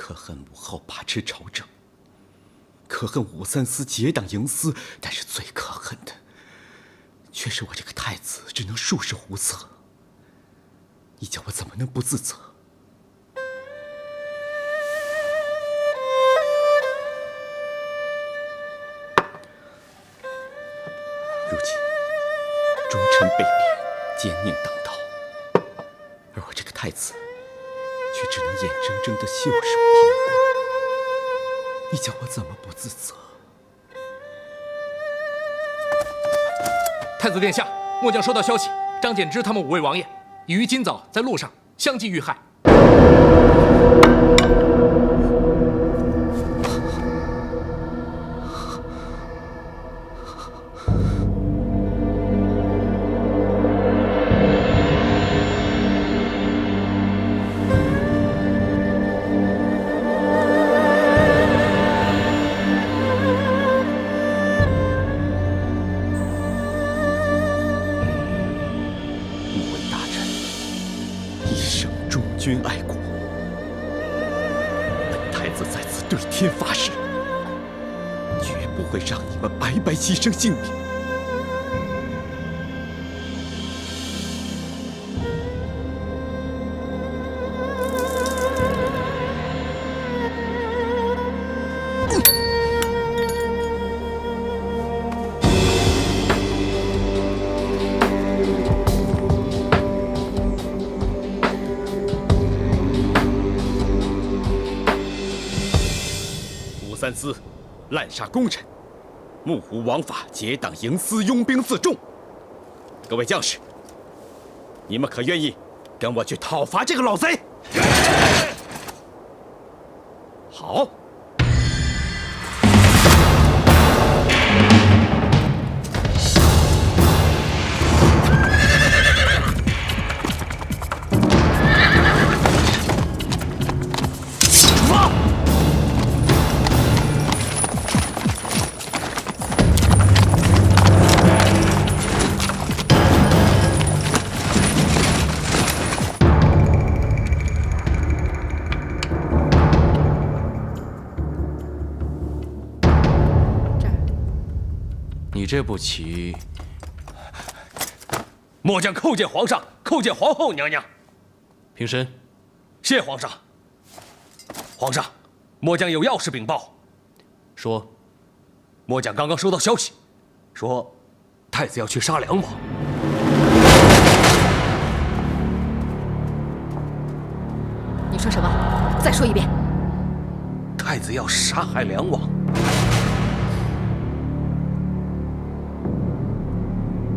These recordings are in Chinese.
可恨武后把持朝政，可恨武三思结党营私，但是最可恨的，却是我这个太子只能术士胡策。你叫我怎么能不自责？如今忠臣被贬，奸佞当道，而我这个太子却只能眼睁睁地袖手旁观。你叫我怎么不自责？太子殿下，末将收到消息，张柬之他们5位王爷已于今早在路上相继遇害。君爱国，本太子在此对天发誓，绝不会让你们白白牺牲性命。武三思滥杀功臣，目无王法，结党营私，拥兵自重。各位将士，你们可愿意跟我去讨伐这个老贼？好。你这步棋，末将叩见皇上，叩见皇后娘娘。平身。谢皇上。皇上，末将有要事禀报。说。末将刚刚收到消息，说太子要去杀梁王。你说什么？再说一遍。太子要杀害梁王。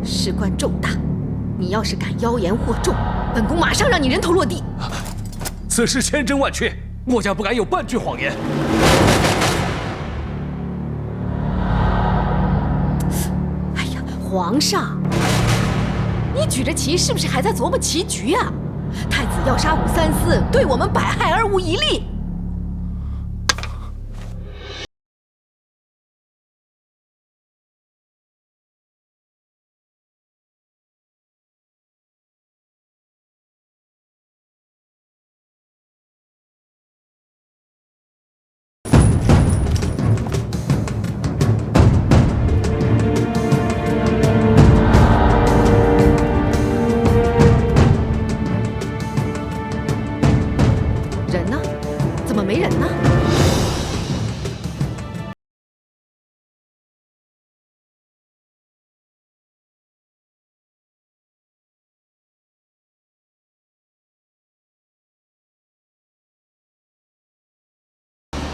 事关重大，你要是敢妖言惑众，本宫马上让你人头落地。此事千真万确，末将不敢有半句谎言。哎呀，皇上，你举着旗是不是还在琢磨棋局啊？太子要杀武三思，对我们百害而无一利。没人呢。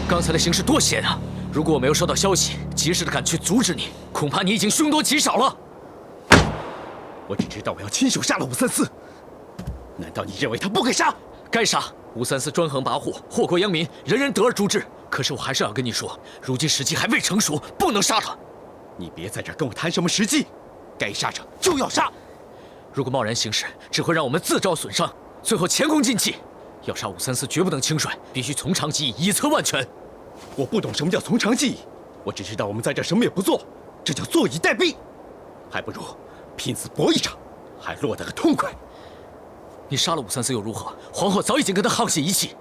刚才的形势多险啊！如果我没有收到消息，及时的赶去阻止你，恐怕你已经凶多吉少了。我只知道我要亲手杀了武三思，难道你认为他不该杀？该杀！武三思专横跋扈，祸国殃民，人人得而诛之。可是我还是要跟你说，如今时机还未成熟，不能杀他。你别在这跟我谈什么时机，该杀者就要杀。如果贸然行事，只会让我们自招损伤，最后前功尽弃。要杀武三思，绝不能轻率，必须从长计议，以策万全。我不懂什么叫从长计议，我只知道我们在这什么也不做，这叫坐以待毙。还不如拼死搏一场，还落得个痛快。你杀了武三思又如何？皇后早已经跟他沆瀣一气。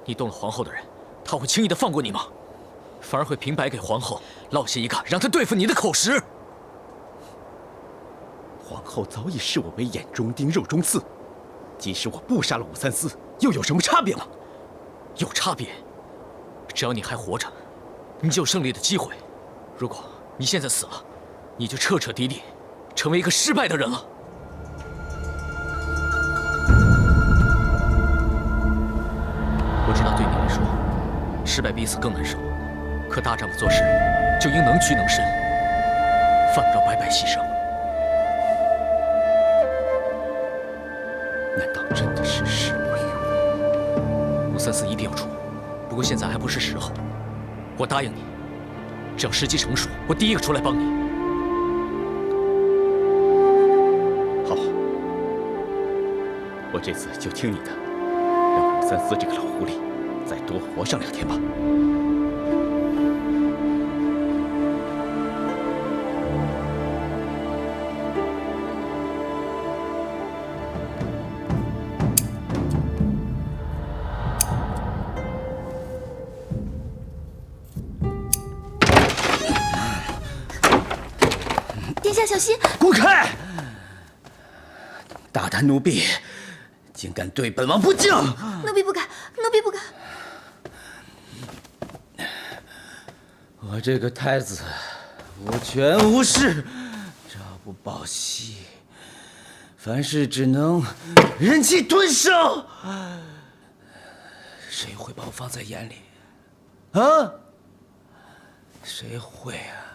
你动了皇后的人，他会轻易的放过你吗？反而会平白给皇后落下一个让他对付你的口实。皇后早已视我为眼中钉、肉中刺，即使我不杀了武三思，又有什么差别呢？有差别。只要你还活着，你就有胜利的机会。如果你现在死了，你就彻彻底底成为一个失败的人了。我知道对你来说，失败比死更难受。可大丈夫做事就应能屈能伸，犯不着白白牺牲。难道真的是时不与我？武三思一定要出，不过现在还不是时候。我答应你，只要时机成熟，我第一个出来帮你。好，我这次就听你的，让武三思这个老狐狸再多活上2天吧。殿下小心！滚开！大胆奴婢，竟敢对本王不敬！奴婢不敢，奴婢不敢。我这个太子无权无势，朝不保夕，凡事只能忍气吞声。谁会把我放在眼里？啊？谁会啊？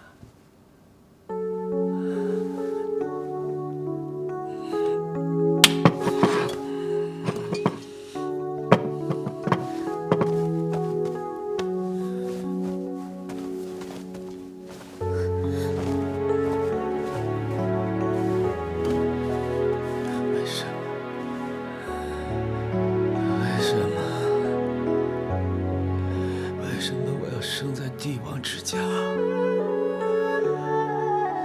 生在帝王之家，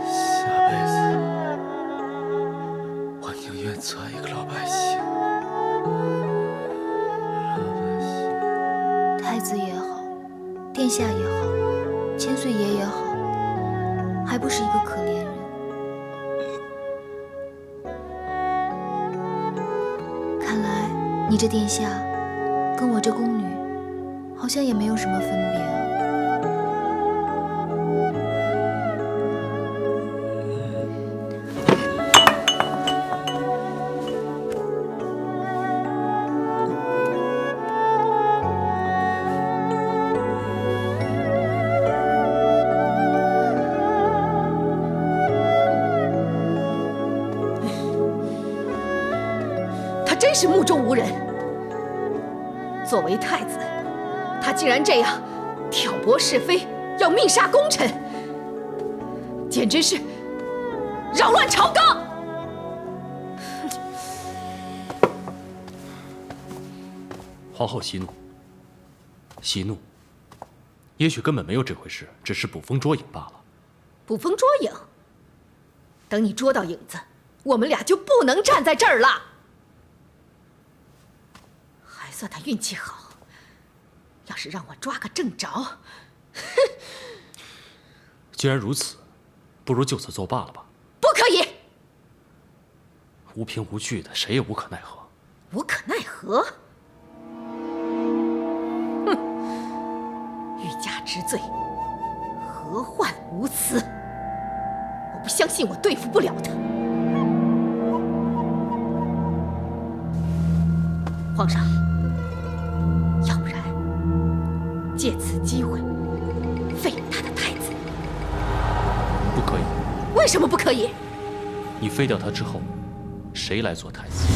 下辈子我宁愿做一个老百姓。老百姓，太子也好，殿下也好，千岁爷也好，还不是一个可怜人。看来你这殿下，跟我这宫女，好像也没有什么分别啊。真是目中无人。作为太子，他竟然这样挑拨是非，要密杀功臣，简直是扰乱朝纲。皇后息怒，息怒。也许根本没有这回事，只是捕风捉影罢了。捕风捉影？等你捉到影子，我们俩就不能站在这儿了。还算他运气好，要是让我抓个正着，哼！既然如此，不如就此作罢了吧。不可以！无凭无据的，谁也无可奈何。无可奈何？哼！欲加之罪，何患无辞？我不相信我对付不了他。皇上，要不然借此机会废了他的太子。不可以。为什么不可以？你废掉他之后，谁来做太子？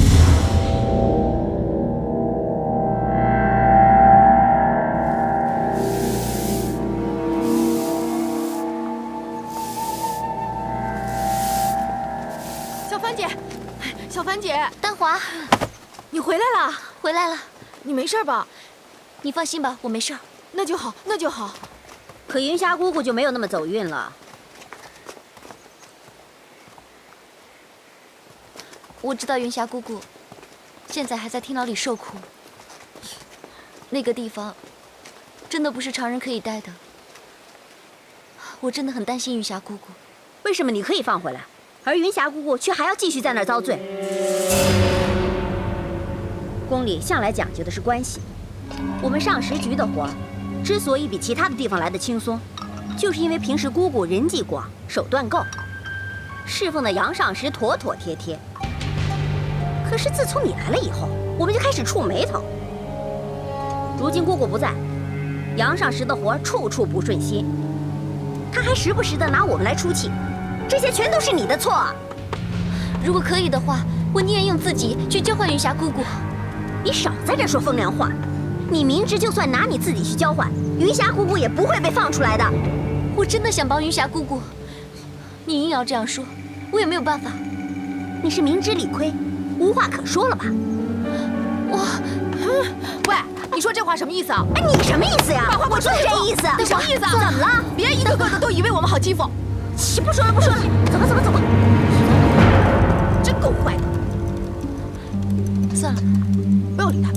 小凡姐，小凡姐，丹华，你回来了。回来了，你没事吧？你放心吧，我没事。那就好，那就好。可云霞姑姑就没有那么走运了。我知道云霞姑姑现在还在天牢里受苦，那个地方真的不是常人可以带的。我真的很担心云霞姑姑。为什么你可以放回来，而云霞姑姑却还要继续在那儿遭罪？宫里向来讲究的是关系，我们上食局的活之所以比其他的地方来的轻松，就是因为平时姑姑人际广，手段够，侍奉的杨上食妥妥帖帖。可是自从你来了以后，我们就开始触霉头。如今姑姑不在，杨上食的活处处不顺心，他还时不时的拿我们来出气，这些全都是你的错。如果可以的话，我宁愿用自己去交换云霞姑姑。你少在这说风凉话！你明知就算拿你自己去交换，云霞姑姑也不会被放出来的。我真的想帮云霞姑姑，你硬要这样说，我也没有办法。你是明知理亏，无话可说了吧？喂，你说这话什么意思啊？哎，你什么意思呀？把话给我就是这意思。你什么意思啊？怎么了？别一个个的都以为我们好欺负。不说了，不说了，走吧，走吧，走吧。真够坏的。算了，不要理他。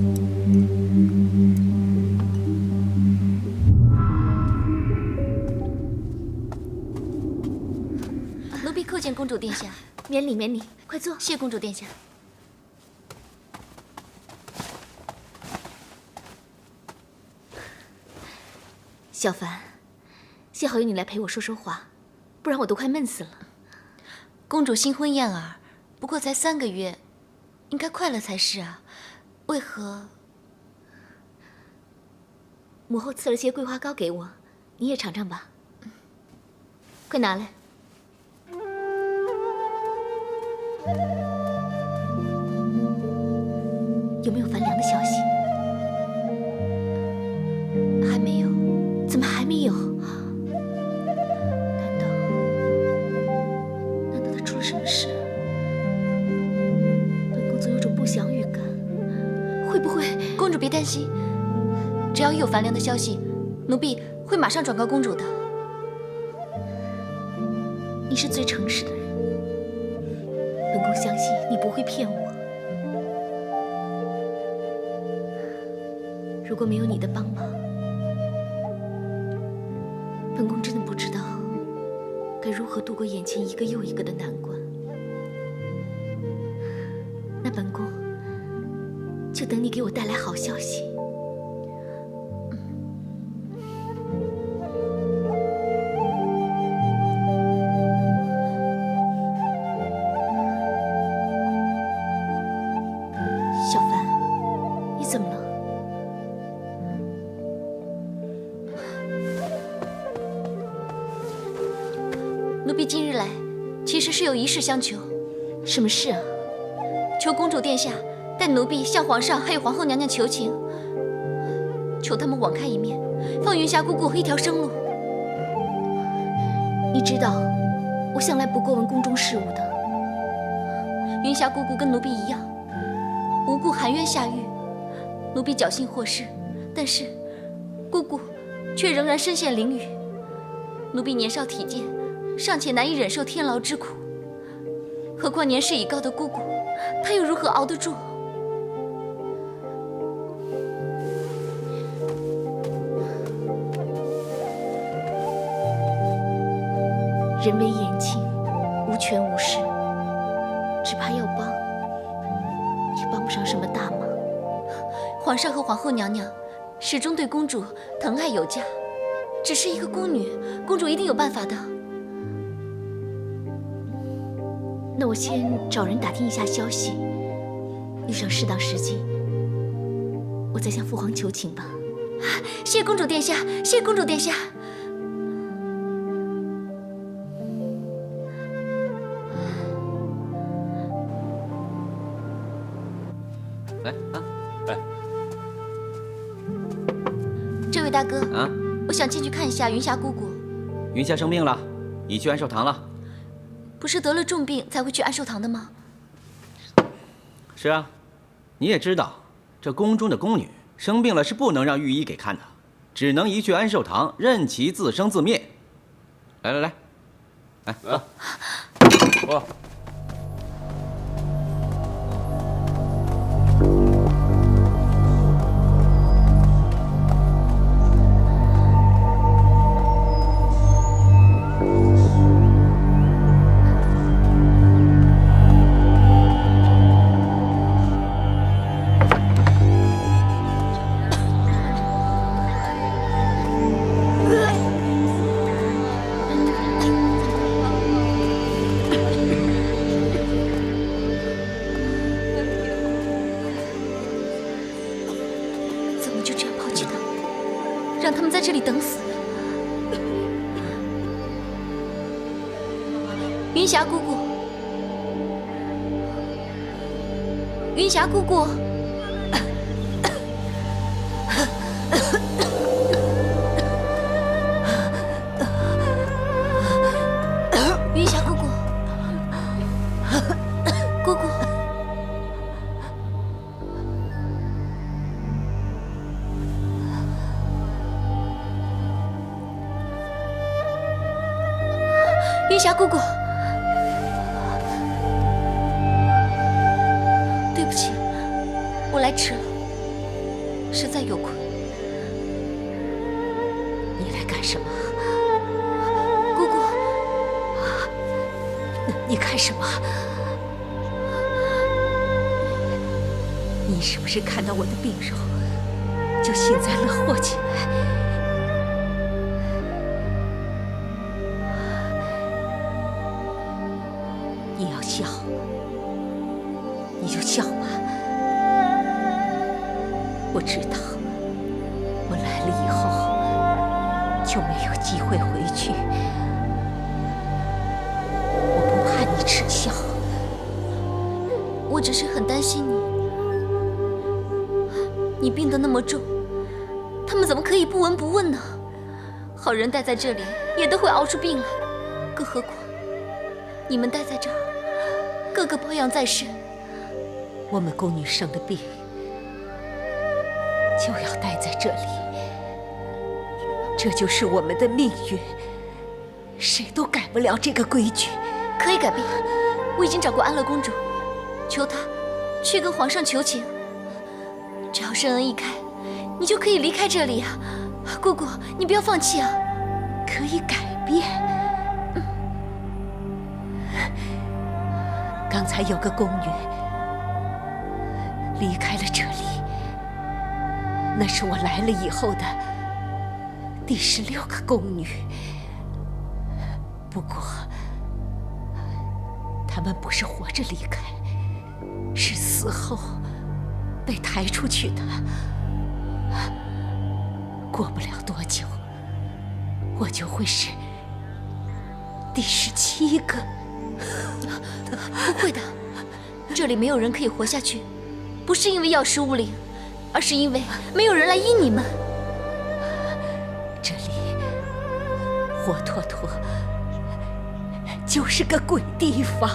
奴婢叩见公主殿下。免礼免礼，快坐。谢公主殿下。小凡，幸好有你来陪我说说话，不然我都快闷死了。公主新婚燕尔，不过才3个月，应该快乐才是啊，为何？母后赐了些桂花糕给我，你也尝尝吧。快拿来。有没有樊良的消息？还没有。怎么还没有？难道他出了什么事？本宫总有种不祥预感。会不会？公主别担心，只要一有樊良的消息，奴婢会马上转告公主的。你是最诚实的人，本宫相信你不会骗我。如果没有你的帮忙，本宫真的不知道该如何度过眼前一个又一个的难关。那本宫就等你给我带来好消息。小凡，你怎么了？奴婢今日来，其实是有一事相求。什么事啊？求公主殿下带奴婢向皇上还有皇后娘娘求情，求他们网开一面，放云霞姑姑一条生路。你知道，我向来不过问宫中事务的。云霞姑姑跟奴婢一样，无故含冤下狱，奴婢侥幸获释，但是姑姑却仍然身陷囹圄。奴婢年少体健，尚且难以忍受天牢之苦，何况年事已高的姑姑，她又如何熬得住？人微言轻，无权无势，只怕要帮，也帮不上什么大忙。皇上和皇后娘娘始终对公主疼爱有加，只是一个宫女，公主一定有办法的。那我先找人打听一下消息，遇上适当时机，我再向父皇求情吧。谢公主殿下，谢公主殿下。来啊，来。这位大哥啊，我想进去看一下云霞姑姑。云霞生病了，已去安寿堂了。不是得了重病才会去安寿堂的吗？是啊，你也知道，这宫中的宫女生病了是不能让御医给看的，只能移去安寿堂，任其自生自灭。来来来，来走。我。让他们在这里等死。云霞姑姑，云霞姑姑。 云霞姑姑，姑姑，云霞姑姑，对不起，我来迟了，实在有困。你来干什么？ 姑姑，你看什么？你是不是看到我的病容就幸灾乐祸起来？你要笑，你就笑吧。我知道，我来了以后就没有机会回去。 你耻笑，我只是很担心你。你病得那么重，他们怎么可以不闻不问呢？好人待在这里也都会熬出病来，更何况你们待在这儿，个个保养在身。我们宫女生了病，就要待在这里，这就是我们的命运，谁都改不了这个规矩。 可以改变，我已经找过安乐公主，求她去跟皇上求情。只要圣恩一开，你就可以离开这里啊！姑姑，你不要放弃啊！可以改变。刚才有个宫女离开了这里，那是我来了以后的第16个宫女。不过。 他们不是活着离开，是死后被抬出去的。过不了多久，我就会是第17个。不会的，这里没有人可以活下去，不是因为药石无灵，而是因为没有人来医你们。这里活脱脱。 就是个鬼地方，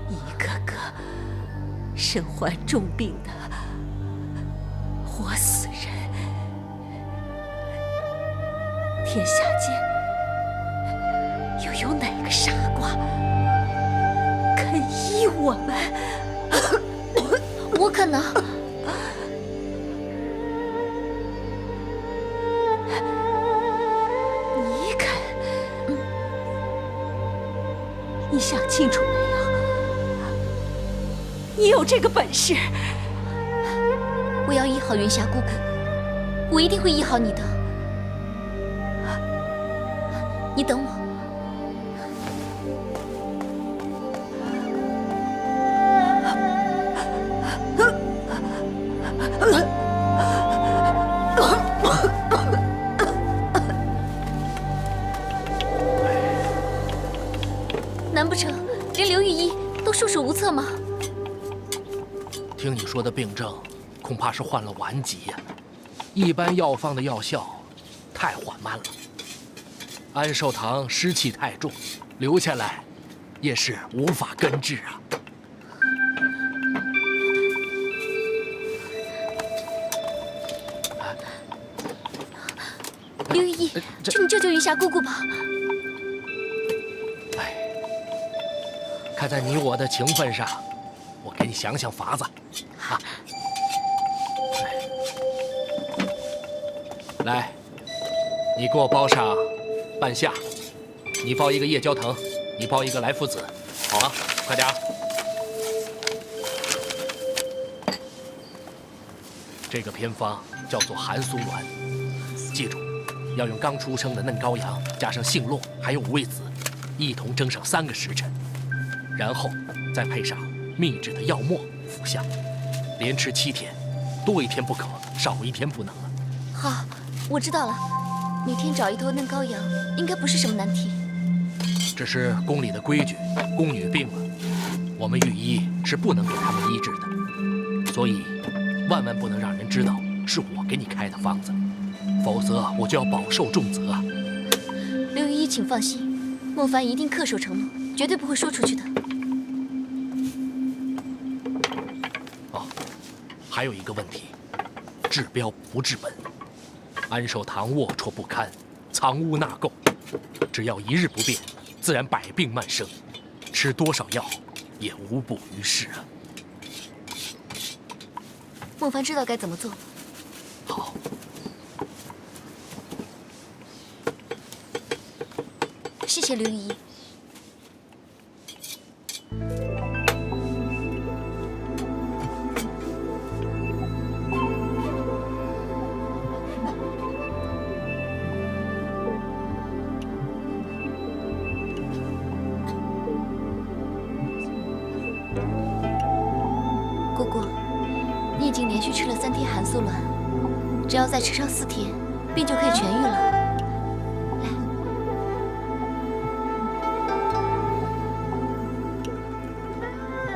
一个个身患重病的活死人。天下间又有哪个傻瓜肯医我们？我可能。你肯？你想清楚没有？你有这个本事。我要医好云霞姑姑，我一定会医好你的。你等我。 难不成连刘御医都束手无策吗？听你说的病症，恐怕是患了顽疾呀。一般药方的药效太缓慢了，安寿堂湿气太重，留下来也是无法根治啊。刘御医，求你救救云霞姑姑吧！ 看在你我的情分上，我给你想想法子。啊，来，你给我包上半夏，你包一个夜交藤，你包一个来附子，好啊，快点。这个偏方叫做寒苏丸，记住，要用刚出生的嫩羔羊，加上杏洛还有五味子，一同蒸上3个时辰。 然后再配上秘制的药末服下，连吃7天，多1天不可，少1天不能。好，我知道了。每天找一头嫩羔羊，应该不是什么难题。这是宫里的规矩，宫女病了，我们御医是不能给他们医治的，所以万万不能让人知道是我给你开的方子，否则我就要饱受重责。刘御医，请放心，莫凡一定恪守承诺，绝对不会说出去的。哦，还有一个问题，治标不治本。安寿堂龌龊不堪，藏污纳垢，只要一日不变，自然百病漫生，吃多少药也无补于事啊。莫凡知道该怎么做。好。谢谢刘御医。姑姑，你已经连续吃了3天寒素卵，只要再吃上4天，病就可以痊愈了。来，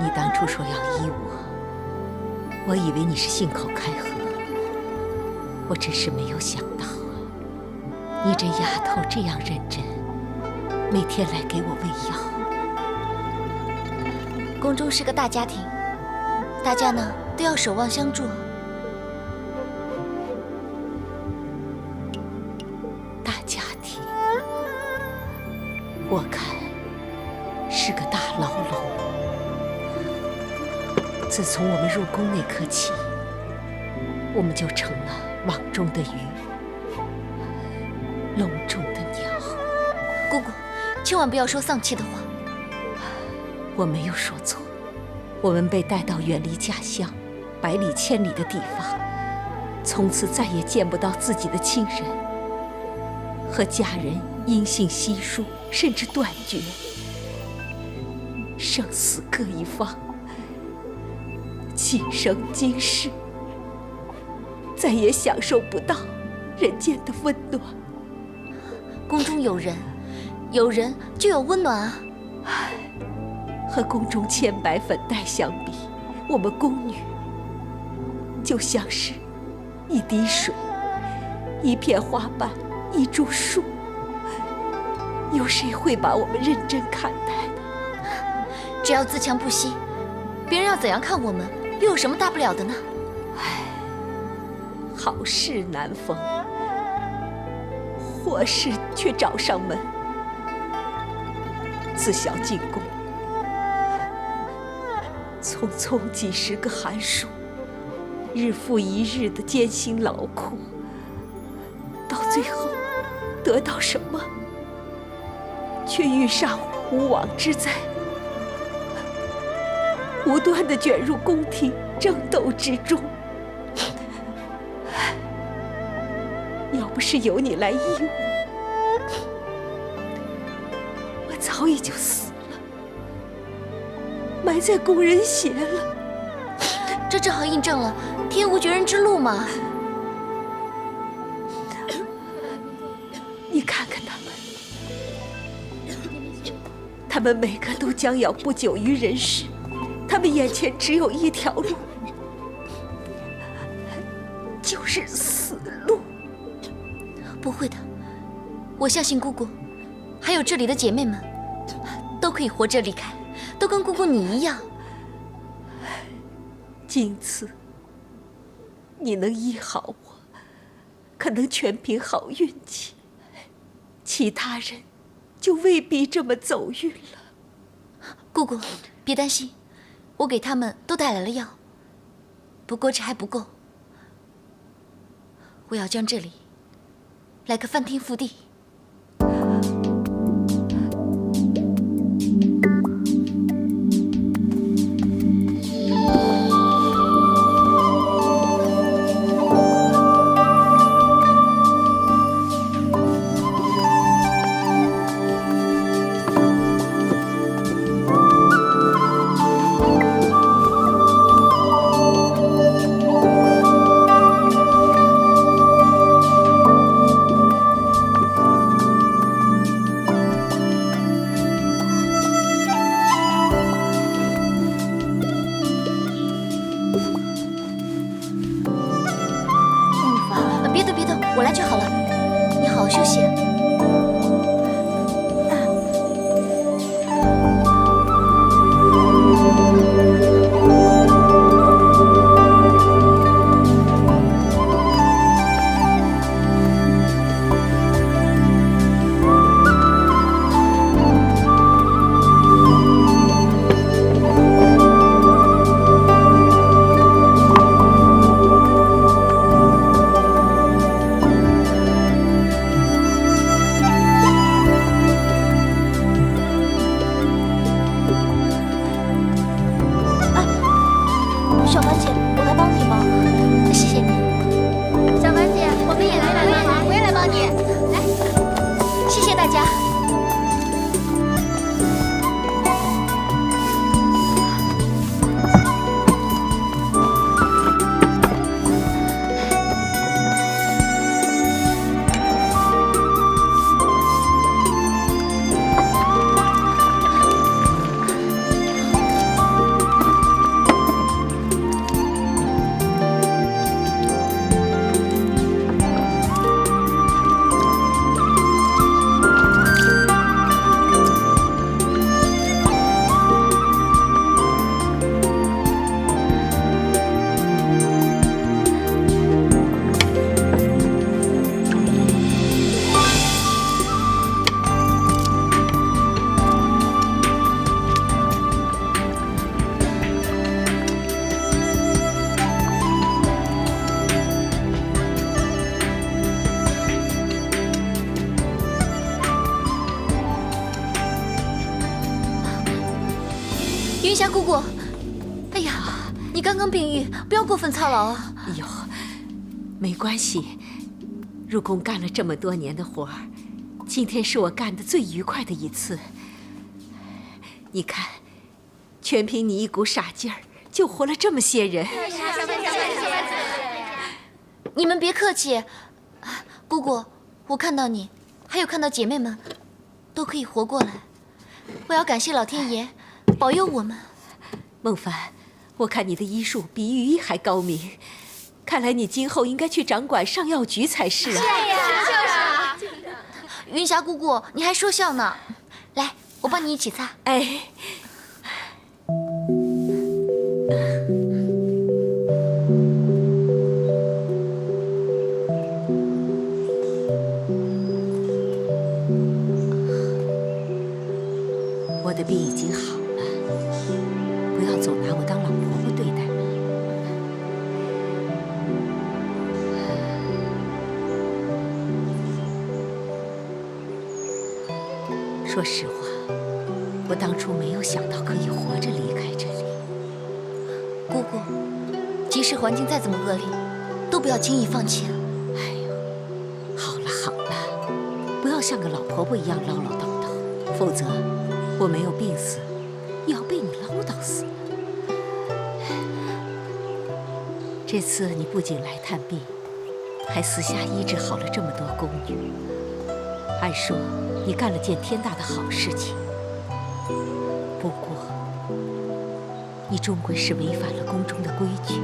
你当初说要医我以为你是信口开河，我真是没有想到啊！你这丫头这样认真，每天来给我喂药。宫中是个大家庭，大家呢都要守望相助。大家庭，我看是个大牢笼。自从我们入宫那刻起，我们就成了网中的鱼，笼中的鸟。姑姑，千万不要说丧气的话。我没有说错，我们被带到远离家乡、百里千里的地方，从此再也见不到自己的亲人，和家人音信稀疏，甚至断绝，生死各一方。今生今世，再也享受不到人间的温暖。宫中有人，有人就有温暖啊！和宫中千百粉黛相比，我们宫女就像是一滴水、一片花瓣、一株树，有谁会把我们认真看待呢？只要自强不息，别人要怎样看我们，又有什么大不了的呢？唉，好事难逢，祸事却找上门。自小进宫，匆匆几10个寒暑，日复一日的艰辛劳苦，到最后得到什么？却遇上无妄之灾，无端地卷入宫廷争斗之中。要不是有你来医我早已就死了，埋在宫人血了。这正好印证了天无绝人之路嘛。你看看他们每个都将要不久于人世，他们眼前只有一条路，就是死路。不会的，我相信姑姑，还有这里的姐妹们，都可以活着离开，都跟姑姑你一样。今次你能医好我，可能全凭好运气，其他人就未必这么走运了。姑姑，别担心，我给他们都带来了药，不过这还不够，我要将这里来个翻天覆地。我来就好了。你好好休息。小凡姐，我来帮你吗？谢谢你。小凡姐，我们也来帮你，我也来帮你。来，谢谢大家。云霞姑姑，哎呀，你刚刚病愈，不要过分操劳啊。哎呦，没关系，入宫干了这么多年的活儿，今天是我干的最愉快的一次。你看，全凭你一股傻劲儿，救活了这么些人。你们别客气，姑姑，我看到你，还有看到姐妹们，都可以活过来。我要感谢老天爷保佑我们。孟凡，我看你的医术比御医还高明，看来你今后应该去掌管上药局才是啊。是呀，就是。云霞姑姑，你还说笑呢。来，我帮你一起擦。哎。我的病已经好了，不要总拿我当老婆婆对待。说实话，我当初没有想到可以活着离开这里。姑姑，即使环境再怎么恶劣，都不要轻易放弃啊！哎呦，好了好了，不要像个老婆婆一样唠唠叨叨，否则我没有病死，也要被你唠叨死。这次你不仅来探病，还私下医治好了这么多宫女。按说你干了件天大的好事情，不过你终归是违反了宫中的规矩，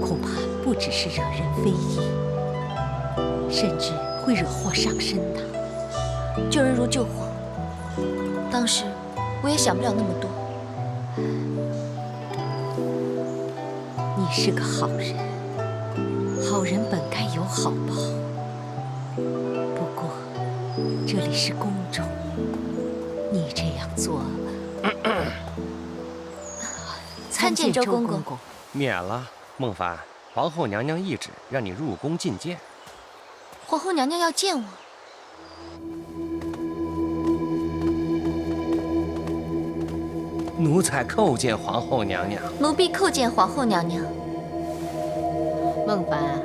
恐怕不只是惹人非议，甚至会惹祸上身的。救人如救火，当时我也想不了那么多。你是个好人，好人本该有好报。不过这里是宫中，你这样做，参见周公公。免了，孟凡，皇后娘娘懿旨让你入宫觐见。皇后娘娘要见我。奴才叩见皇后娘娘。奴婢叩见皇后娘娘。孟凡，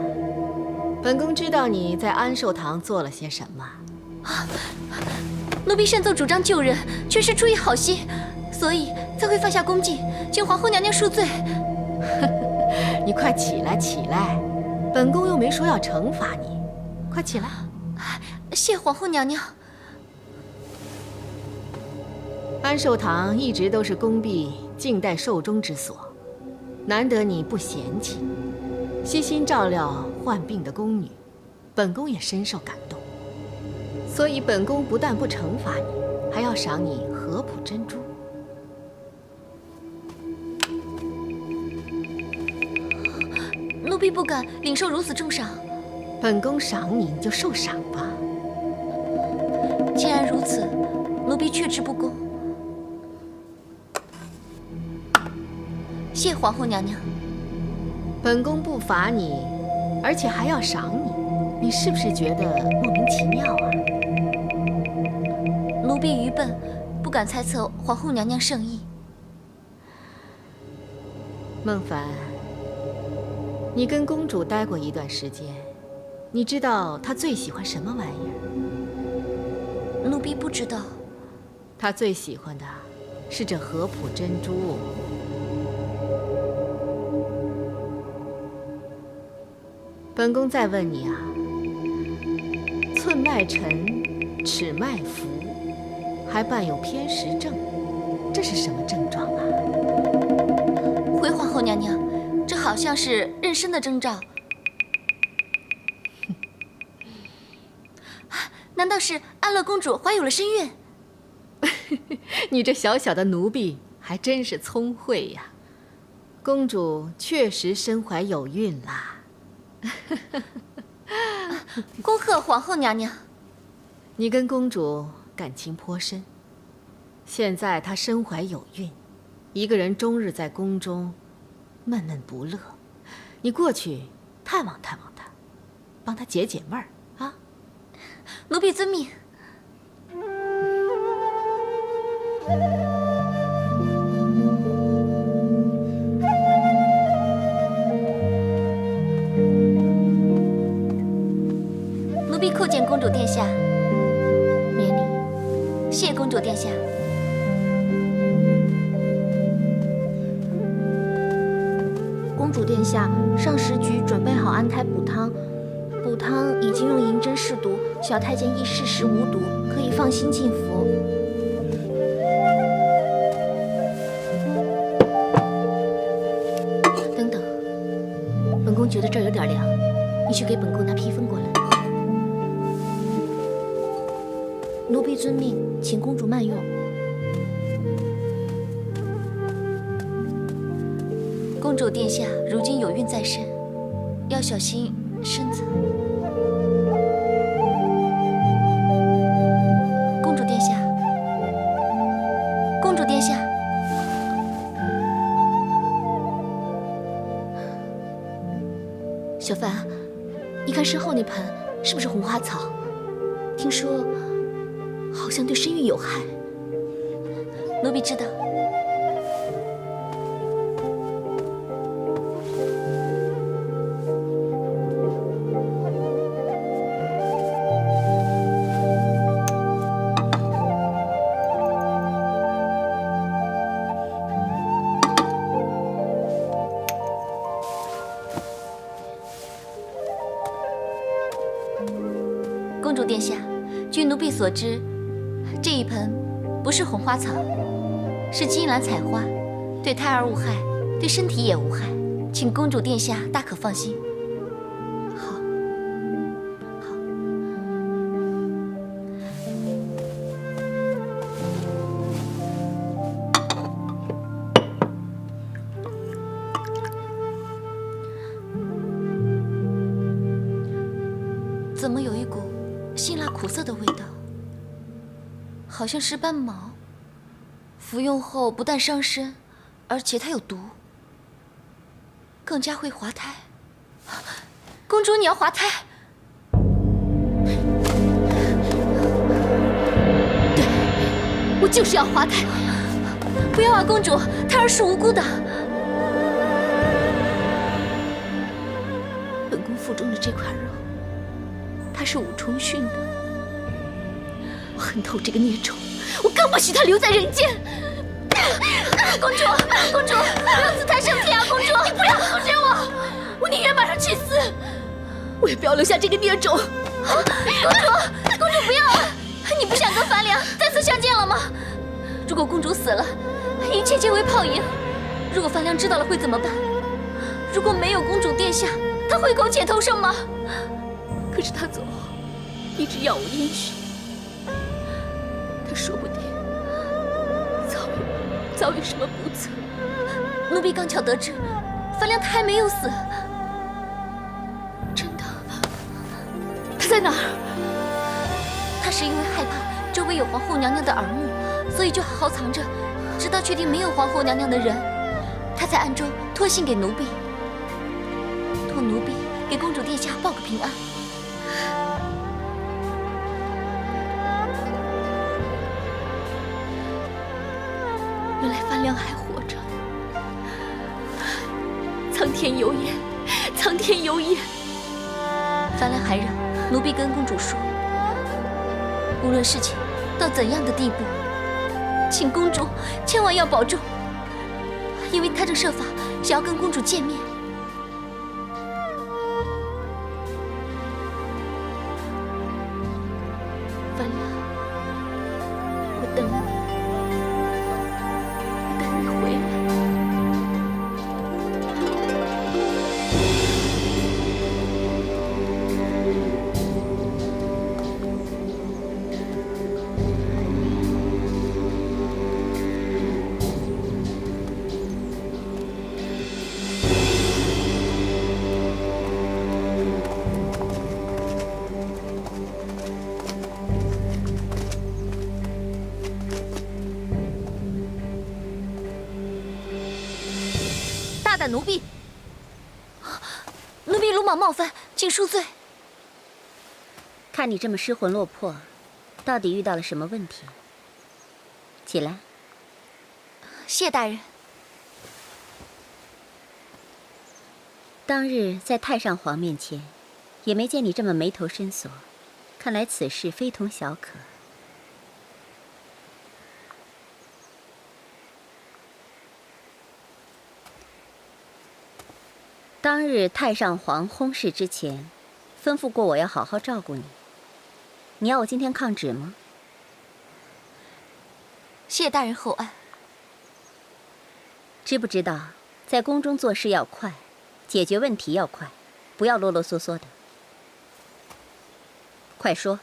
本宫知道你在安寿堂做了些什么。奴婢擅奏主张救人，全是出于好心，所以才会犯下宫禁，请皇后娘娘恕罪。你快起来，起来！本宫又没说要惩罚你，快起来。谢皇后娘娘。安寿堂一直都是宫婢静待寿终之所，难得你不嫌弃，悉心照料患病的宫女，本宫也深受感动，所以本宫不但不惩罚你，还要赏你合浦珍珠。奴婢不敢领受如此重赏。本宫赏你，你就受赏吧。既然如此，奴婢却之不恭。谢皇后娘娘。本宫不罚你，而且还要赏你，你是不是觉得莫名其妙啊？奴婢愚笨，不敢猜测皇后娘娘圣意。孟凡，你跟公主待过一段时间，你知道她最喜欢什么玩意儿？奴婢不知道。她最喜欢的是这合浦珍珠。本宫再问你啊，寸脉沉，尺脉浮，还伴有偏食症，这是什么症状啊？回皇后娘娘，这好像是妊娠的征兆。难道是安乐公主怀有了身孕？你这小小的奴婢还真是聪慧呀！公主确实身怀有孕啦。恭贺皇后娘娘。你跟公主感情颇深，现在她身怀有孕，一个人终日在宫中闷闷不乐，你过去探望探望她，帮她解解闷儿啊！奴婢遵命。奴婢叩见公主殿下。免礼。谢公主殿下。公主殿下，上食局准备好安胎补汤，补汤已经用银针试毒，小太监亦事实无毒，可以放心进服。等等，本宫觉得这儿有点凉，你去给本宫拿披风过来。奴婢遵命，请公主慢用。公主殿下如今有孕在身，要小心身子。公主殿下，公主殿下，小凡，你看身后那盆是不是红花草？听说好像对身孕有害。奴婢知道。公主殿下，据奴婢所知，这一盆不是红花草，是金兰彩花，对胎儿无害，对身体也无害，请公主殿下大可放心。好，好。怎么有一股辛辣苦涩的味道？好像是斑毛。服用后不但伤身，而且它有毒，更加会滑胎。公主，你要滑胎？对，我就是要滑胎。不要啊，公主，胎儿是无辜的。本宫腹中的这块肉，它是武重训的。我恨透这个孽种，我更不许他留在人间。公主，公主，不要自贪生天啊！公主，你不要阻止我，我宁愿马上去死，我也不要留下这个孽种。公主，公主不要啊！你不想跟樊良再次相见了吗？如果公主死了，一切皆为泡影。如果樊良知道了会怎么办？如果没有公主殿下，他会苟且偷生吗？可是他走后，一直杳无音讯。他说不定遭遇什么不测。奴婢刚巧得知，樊良他还没有死。真的？他在哪儿？他是因为害怕周围有皇后娘娘的耳目，所以就好好藏着，直到确定没有皇后娘娘的人，他才暗中托信给奴婢，托奴婢给公主殿下报个平安。原来樊良还活着，苍天有眼，苍天有眼。樊良还让奴婢跟公主说，无论事情到怎样的地步，请公主千万要保重，因为他正设法想要跟公主见面。樊良，我等你。大胆奴婢！奴婢鲁莽冒犯，请恕罪。看你这么失魂落魄，到底遇到了什么问题？起来。谢大人。当日在太上皇面前，也没见你这么眉头深锁，看来此事非同小可。当日太上皇薨逝之前，吩咐过我要好好照顾你。你要我今天抗旨吗？谢大人厚爱。知不知道，在宫中做事要快，解决问题要快，不要啰啰嗦嗦的。快说。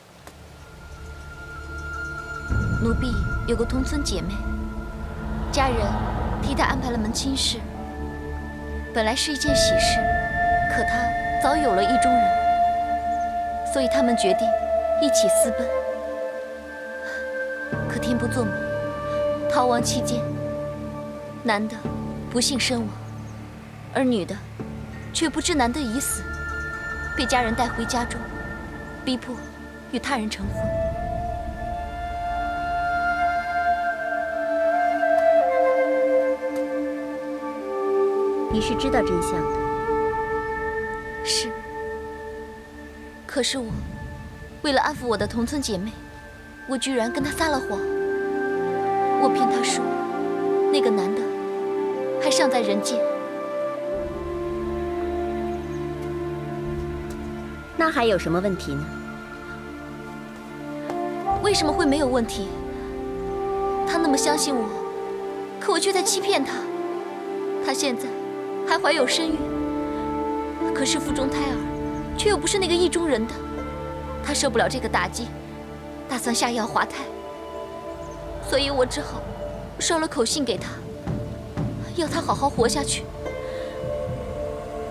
奴婢有个同村姐妹，家人替她安排了门亲事。本来是一件喜事，可她早有了意中人，所以他们决定一起私奔。可天不作美，逃亡期间，男的不幸身亡，而女的却不知男的已死，被家人带回家中，逼迫与他人成婚。你是知道真相的。是。可是我为了安抚我的同村姐妹，我居然跟她撒了谎。我骗她说，那个男的还尚在人间。那还有什么问题呢？为什么会没有问题？他那么相信我，可我却在欺骗他。他现在还怀有身孕，可是腹中胎儿却又不是那个意中人的，他受不了这个打击，打算下药滑胎。所以我只好捎了口信给他，要他好好活下去。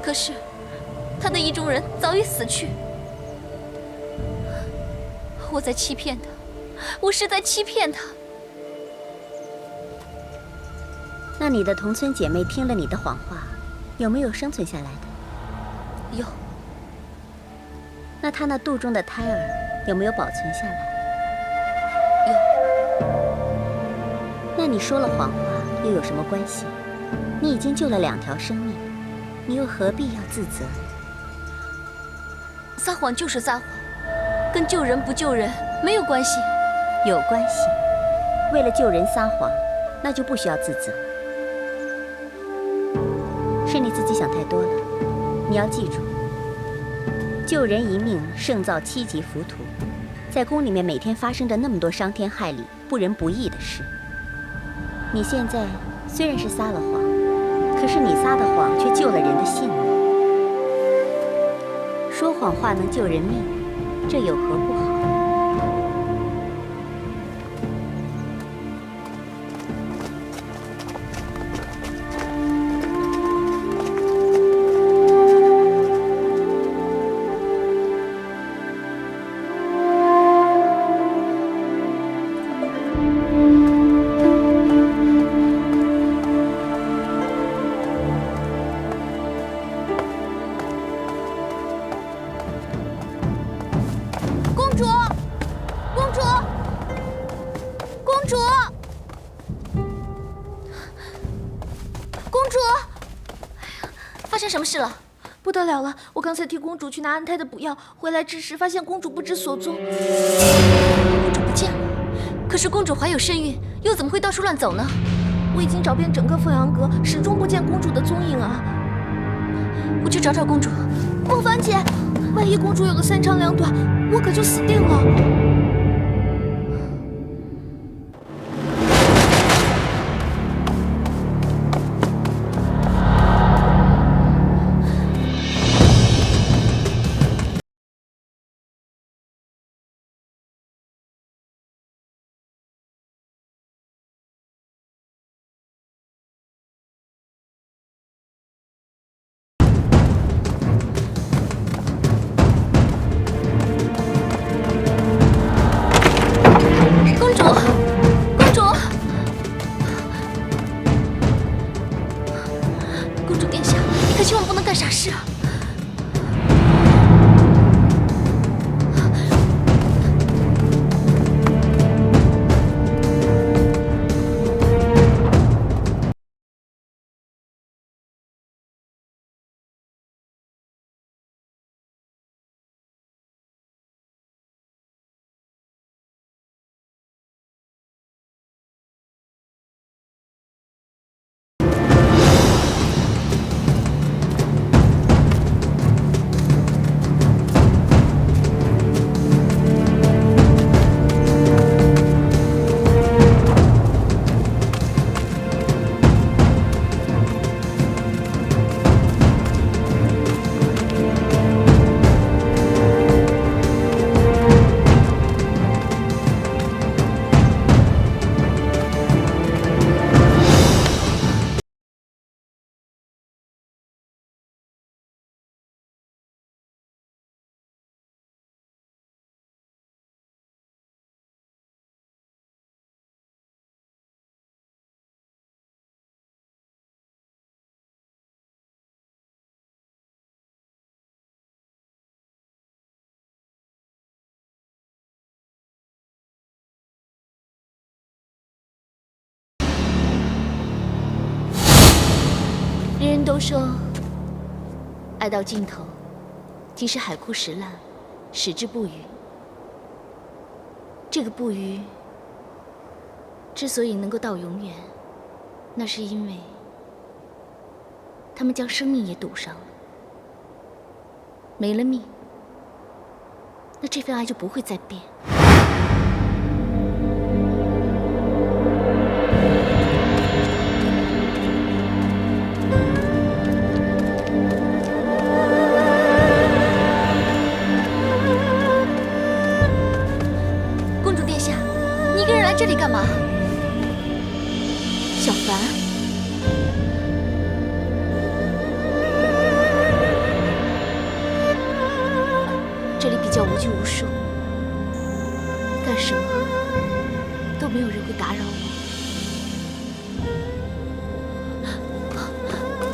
可是他的意中人早已死去，我在欺骗他，我是在欺骗他。那你的同村姐妹听了你的谎话，有没有生存下来的？有。那她那肚中的胎儿有没有保存下来？有。那你说了谎话又有什么关系？你已经救了2条生命，你又何必要自责呢？撒谎就是撒谎，跟救人不救人没有关系。有关系。为了救人撒谎，那就不需要自责。是你自己想太多了。你要记住，救人一命胜造7级浮屠。在宫里面每天发生着那么多伤天害理、不仁不义的事，你现在虽然是撒了谎，可是你撒的谎却救了人的性命。说谎话能救人命，这有何不好？什么事了？不得了了！我刚才替公主去拿安胎的补药，回来之时发现公主不知所踪。公主不见了？可是公主怀有身孕，又怎么会到处乱走呢？我已经找遍整个凤阳阁，始终不见公主的踪影啊！我去找找公主。莫凡姐，万一公主有个三长两短，我可就死定了。人人都说，爱到尽头，即是海枯石烂，矢志不渝。这个不渝，之所以能够到永远，那是因为他们将生命也赌上了。没了命，那这份爱就不会再变。这里干嘛？小凡，这里比较无拘无束，干什么都没有人会打扰我。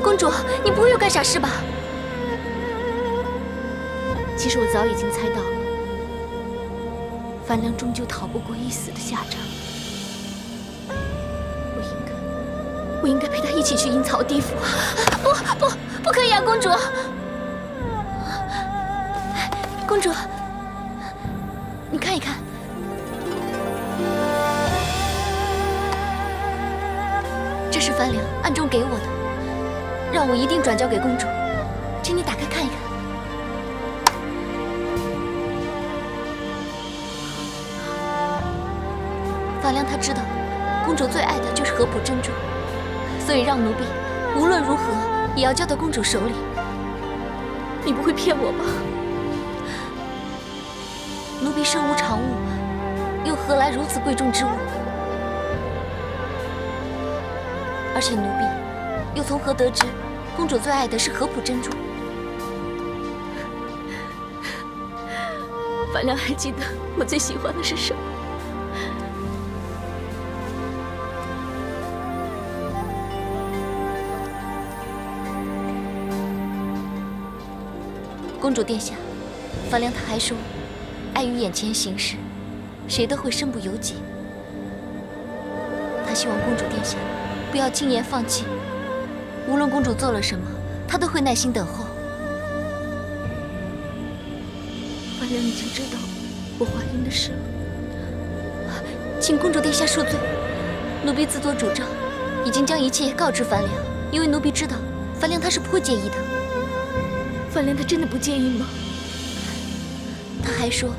公主，你不会又干傻事吧？其实我早已经猜到了，樊良终究逃不过一死的下场。我应该陪他一起去阴曹地府。不可以啊，公主！公主，你看一看，这是樊良暗中给我的，让我一定转交给公主，请你打开看一看。樊良他知道，公主最爱的就是合浦珍珠。所以让奴婢无论如何也要交到公主手里。你不会骗我吧？奴婢身无长物，又何来如此贵重之物？而且奴婢又从何得知公主最爱的是合浦珍珠？范良还记得我最喜欢的是什么？公主殿下，范良他还说，碍于眼前形势，谁都会身不由己。他希望公主殿下不要轻言放弃，无论公主做了什么，他都会耐心等候。范良已经知道我怀孕的事了，请公主殿下恕罪，奴婢自作主张，已经将一切告知范良，因为奴婢知道范良他是不会介意的。范良他真的不介意吗？他还说，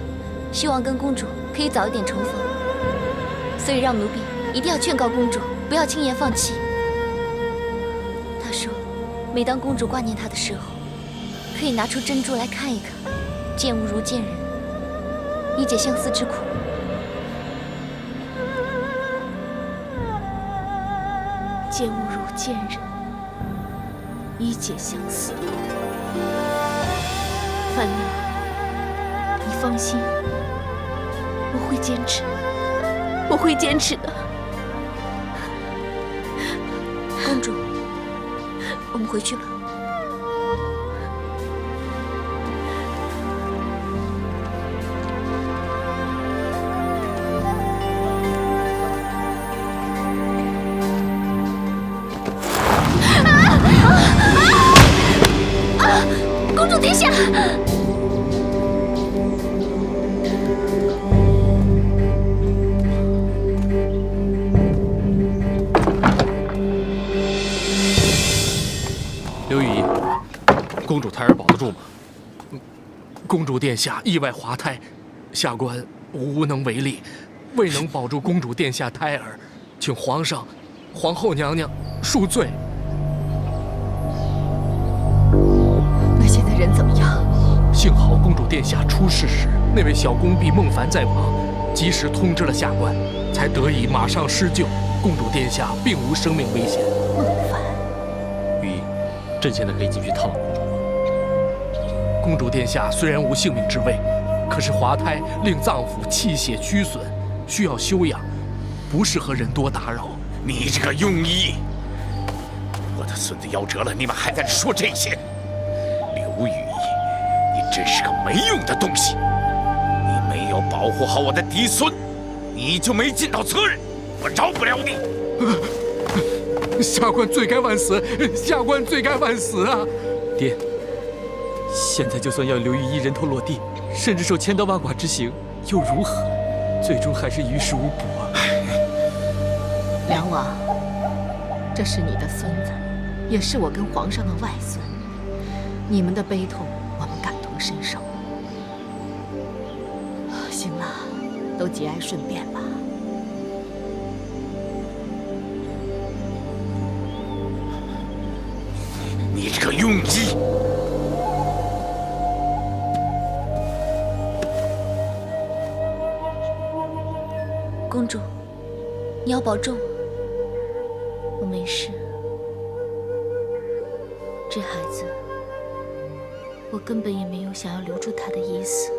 希望跟公主可以早一点重逢，所以让奴婢一定要劝告公主不要轻言放弃。他说，每当公主挂念他的时候，可以拿出珍珠来看一看，见物如见人，以解相思之苦。见物如见人，以解相思。范良，你放心，我会坚持，我会坚持的。公主，我们回去吧。公主殿下！刘雨衣，公主胎儿保得住吗？公主殿下意外滑胎，下官无能为力，未能保住公主殿下胎儿，请皇上、皇后娘娘恕罪。那现在人怎么样？幸好公主殿下出事时，那位小宫婢孟凡在旁，及时通知了下官，才得以马上施救。公主殿下并无生命危险。孟凡，雨衣，朕现在可以进去探望公主吗？公主殿下虽然无性命之危，可是滑胎令脏腑气血虚损，需要休养，不适合人多打扰。你这个庸医！我的孙子夭折了，你们还在这说这些？刘雨衣，你真是个没用的东西！你没有保护好我的嫡孙，你就没尽到责任，我饶不了你！下官罪该万死，下官罪该万死啊！爹，现在就算要刘雨衣人头落地，甚至受千刀万剐之刑，又如何？最终还是于事无补啊！梁王，这是你的孙子，也是我跟皇上的外孙，你们的悲痛我们感同身受。行了，都节哀顺变吧。你这个庸医！公主，你要保重。我没事。这孩子，我根本也没有想要留住他的意思，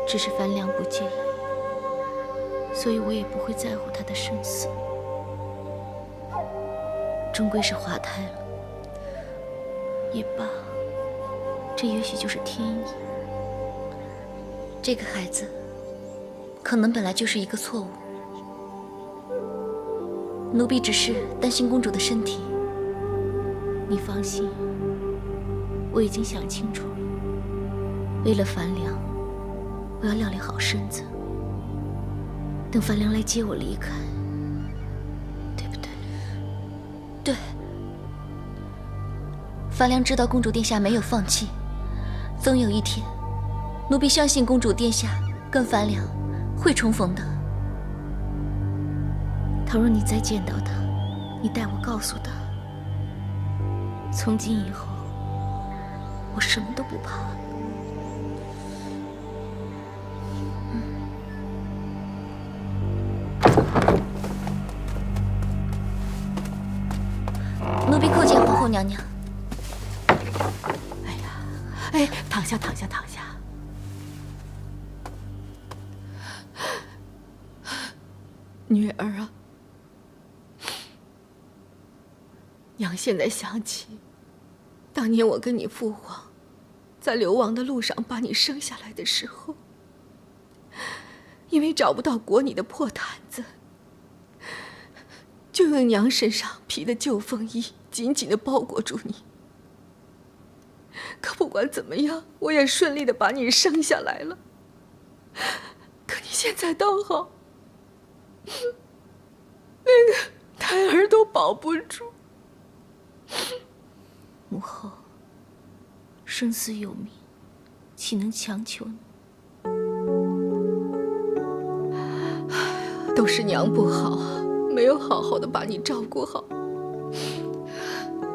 只是樊良不介意，所以我也不会在乎他的生死。终归是滑胎了，也罢，这也许就是天意。这个孩子，可能本来就是一个错误。奴婢只是担心公主的身体。你放心，我已经想清楚了。为了樊良，我要料理好身子，等樊良来接我离开，对不对？对。樊良知道公主殿下没有放弃，总有一天，奴婢相信公主殿下跟樊良会重逢的。倘若你再见到他，你代我告诉他，从今以后，我什么都不怕了。后娘娘。哎呀，哎，躺下，躺下，躺下。女儿啊，娘现在想起，当年我跟你父皇在流亡的路上把你生下来的时候，因为找不到裹你的破毯子，就用娘身上披的旧风衣紧紧地包裹住你。可不管怎么样，我也顺利地把你生下来了。可你现在倒好，连个胎儿都保不住。母后，生死有命，岂能强求呢？都是娘不好，没有好好的把你照顾好。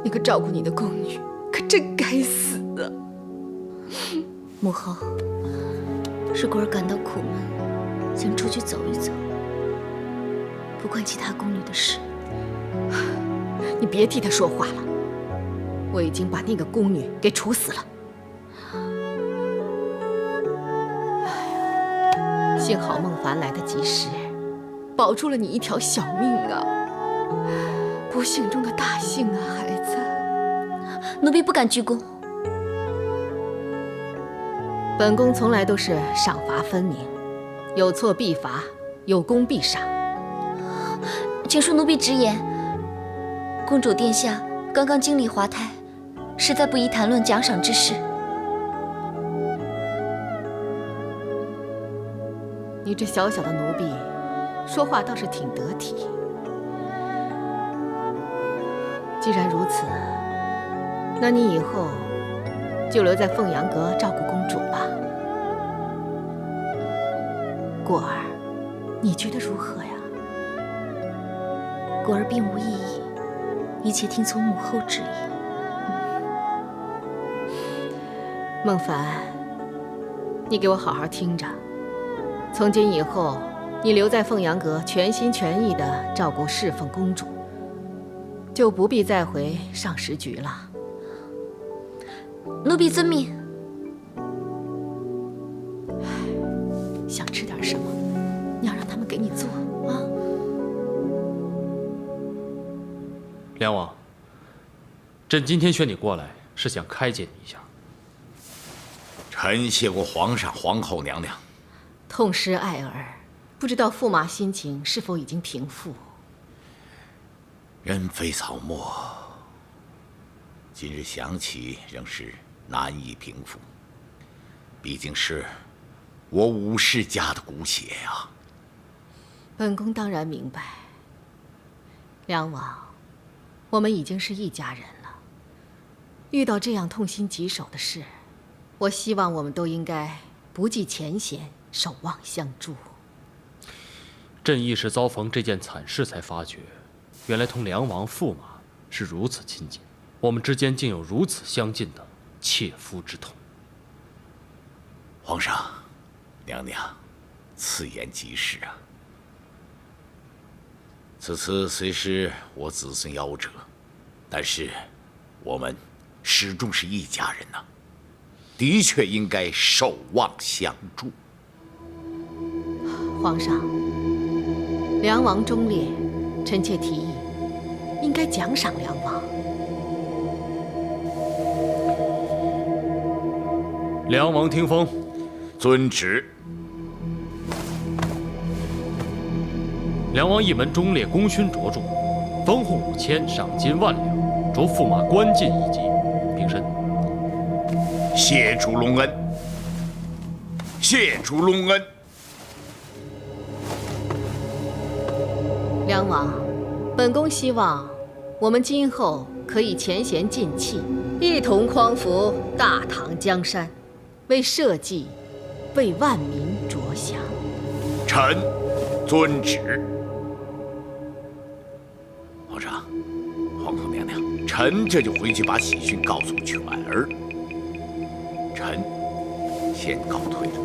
那个照顾你的宫女可真该死啊！母后，是果儿感到苦闷，想出去走一走，不关其他宫女的事。你别替她说话了，我已经把那个宫女给处死了。哎呀，幸好孟凡来得及时，保住了你一条小命啊！不幸中的大幸啊，孩子。奴婢不敢鞠躬。本宫从来都是赏罚分明，有错必罚，有功必赏。请恕奴婢直言，公主殿下刚刚经历滑胎，实在不宜谈论奖赏之事。你这小小的奴婢，说话倒是挺得体。既然如此，那你以后就留在凤阳阁照顾公主吧。果儿，你觉得如何呀？果儿并无异议，一切听从母后旨意。孟凡，你给我好好听着。从今以后，你留在凤阳阁，全心全意地照顾侍奉公主，就不必再回上食局了。奴婢遵命。想吃点什么，娘让他们给你做啊。梁王，朕今天选你过来，是想开解你一下。臣谢过皇上、皇后娘娘。痛失爱儿，不知道驸马心情是否已经平复？人非草木，今日想起仍是难以平复。毕竟是我武氏家的骨血呀。本宫当然明白，梁王，我们已经是一家人了。遇到这样痛心疾首的事，我希望我们都应该不计前嫌，守望相助。朕亦是遭逢这件惨事才发觉，原来同梁王、驸马是如此亲近，我们之间竟有如此相近的切肤之痛。皇上、娘娘，此言极是啊。此次虽是我子孙夭折，但是我们始终是一家人呐，的确应该守望相助。皇上，梁王忠烈，臣妾提议，应该奖赏梁王。梁王听风。遵旨。梁王一门忠烈，功勋卓著，封户5000，赏金1万两，着驸马官进1级。平身。谢主隆恩，谢主隆恩。梁王，本宫希望我们今后可以前贤尽弃，一同匡扶大唐江山，为社稷、为万民着想。臣遵旨。皇上、皇后娘娘，臣这就回去把喜讯告诉全儿。臣先告退了。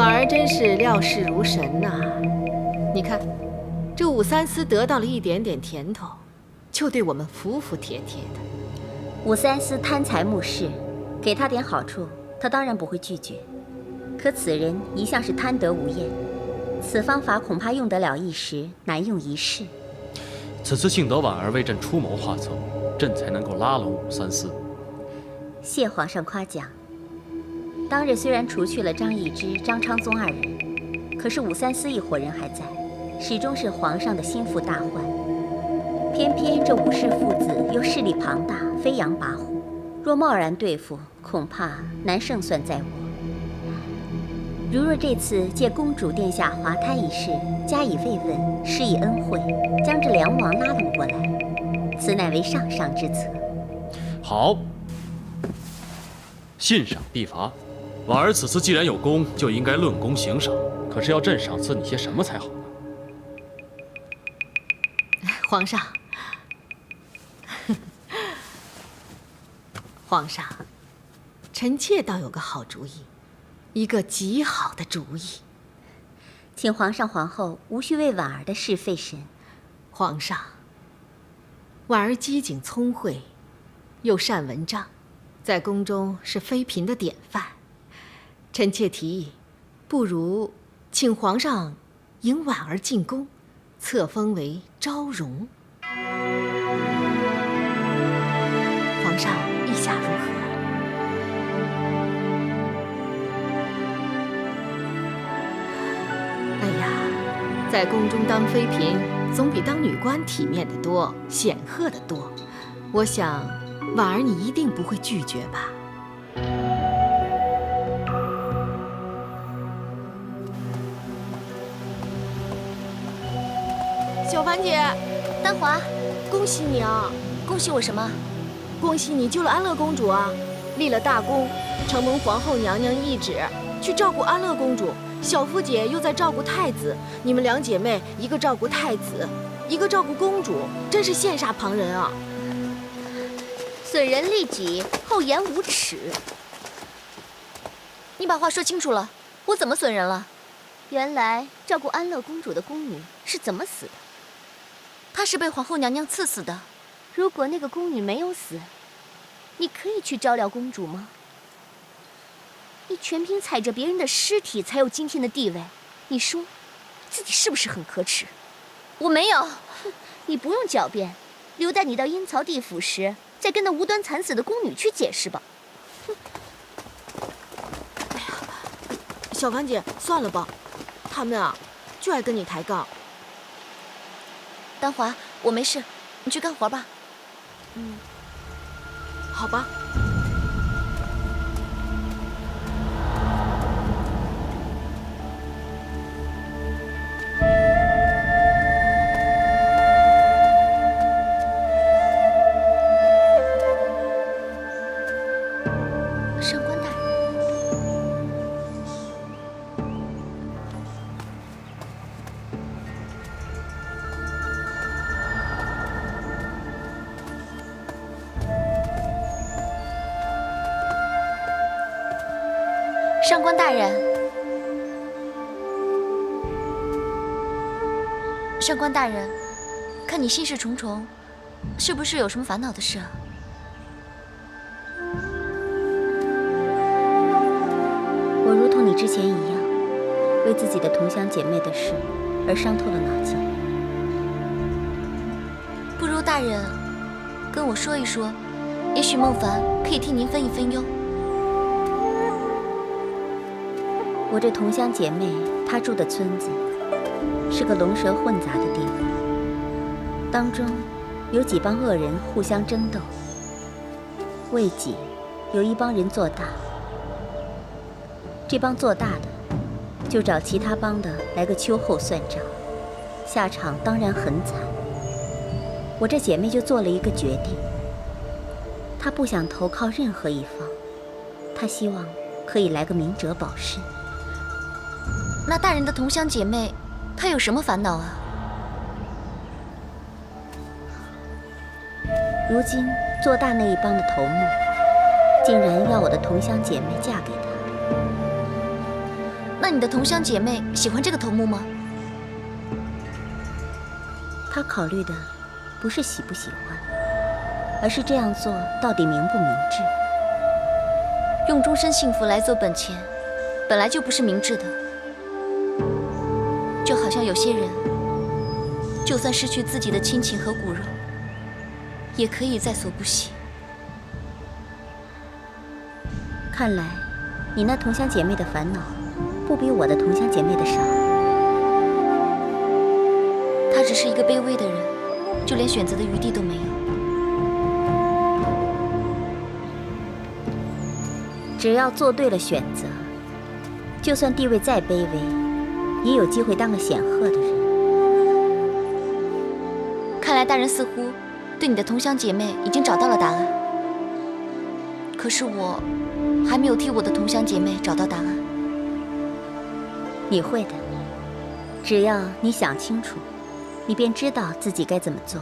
婉儿真是料事如神呐！你看，这武三思得到了一点点甜头，就对我们服服帖帖的。武三思贪财慕势，给他点好处，他当然不会拒绝。可此人一向是贪得无厌，此方法恐怕用得了一时，难用一世。此次幸得婉儿为朕出谋划策，朕才能够拉拢武三思。谢皇上夸奖。当日虽然除去了张易之、张昌宗二人，可是武三思一伙人还在，始终是皇上的心腹大患。偏偏这武氏父子又势力庞大，飞扬跋扈，若贸然对付，恐怕难胜算在我。如若这次借公主殿下滑胎一事加以慰问，施以恩惠，将这梁王拉拢过来，此乃为上上之策。好，信赏必罚。婉儿此次既然有功，就应该论功行赏。可是要朕赏赐你些什么才好呢？皇上，皇上，臣妾倒有个好主意，一个极好的主意。请皇上皇后无需为婉儿的事费神。皇上，婉儿机警聪慧，又善文章，在宫中是妃嫔的典范。臣妾提议，不如请皇上迎婉儿进宫，册封为昭容。皇上意下如何？哎呀，在宫中当妃嫔，总比当女官体面得多，显赫得多。我想，婉儿你一定不会拒绝吧？小凡姐，丹华，恭喜你啊！恭喜我什么？恭喜你救了安乐公主啊！立了大功，承蒙皇后娘娘懿旨，去照顾安乐公主，小福姐又在照顾太子，你们两姐妹一个照顾太子，一个照顾公主，真是羡煞旁人啊！损人利己，厚颜无耻。你把话说清楚了，我怎么损人了？原来照顾安乐公主的宫女是怎么死的？她是被皇后娘娘赐死的。如果那个宫女没有死，你可以去照料公主吗？你全凭踩着别人的尸体才有今天的地位，你说自己是不是很可耻？我没有。你不用狡辩，留待你到阴曹地府时，再跟那无端惨死的宫女去解释吧。哎呀，小凡姐，算了吧，他们啊，就爱跟你抬杠。丹华，我没事，你去干活吧。好吧。上官大人，上官大人，上官大人，看你心事重重，是不是有什么烦恼的事啊？我如同你之前一样，为自己的同乡姐妹的事而伤透了脑筋。不如大人跟我说一说，也许孟凡可以替您分一分忧。我这同乡姐妹，她住的村子是个龙蛇混杂的地方，当中有几帮恶人互相争斗，为己有一帮人做大，这帮做大的就找其他帮的来个秋后算账，下场当然很惨。我这姐妹就做了一个决定，她不想投靠任何一方，她希望可以来个明哲保身。那大人的同乡姐妹，她有什么烦恼啊？如今做大那一帮的头目，竟然要我的同乡姐妹嫁给他。那那你的同乡姐妹喜欢这个头目吗？她考虑的不是喜不喜欢，而是这样做到底明不明智。用终身幸福来做本钱，本来就不是明智的。就好像有些人，就算失去自己的亲情和骨肉，也可以在所不惜。看来，你那同乡姐妹的烦恼，不比我的同乡姐妹的少。她只是一个卑微的人，就连选择的余地都没有。只要做对了选择，就算地位再卑微，也有机会当个显赫的人。看来大人似乎对你的同乡姐妹已经找到了答案，可是我还没有替我的同乡姐妹找到答案。你会的，只要你想清楚，你便知道自己该怎么做。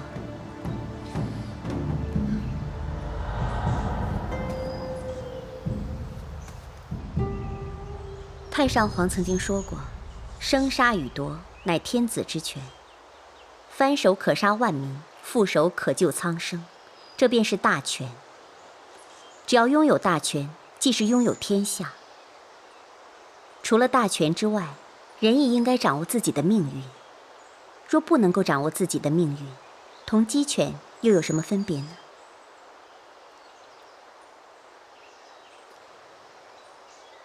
太上皇曾经说过，生杀予夺乃天子之权，翻手可杀万民，覆手可救苍生，这便是大权。只要拥有大权，即是拥有天下。除了大权之外，人亦应该掌握自己的命运。若不能够掌握自己的命运，同鸡犬又有什么分别呢？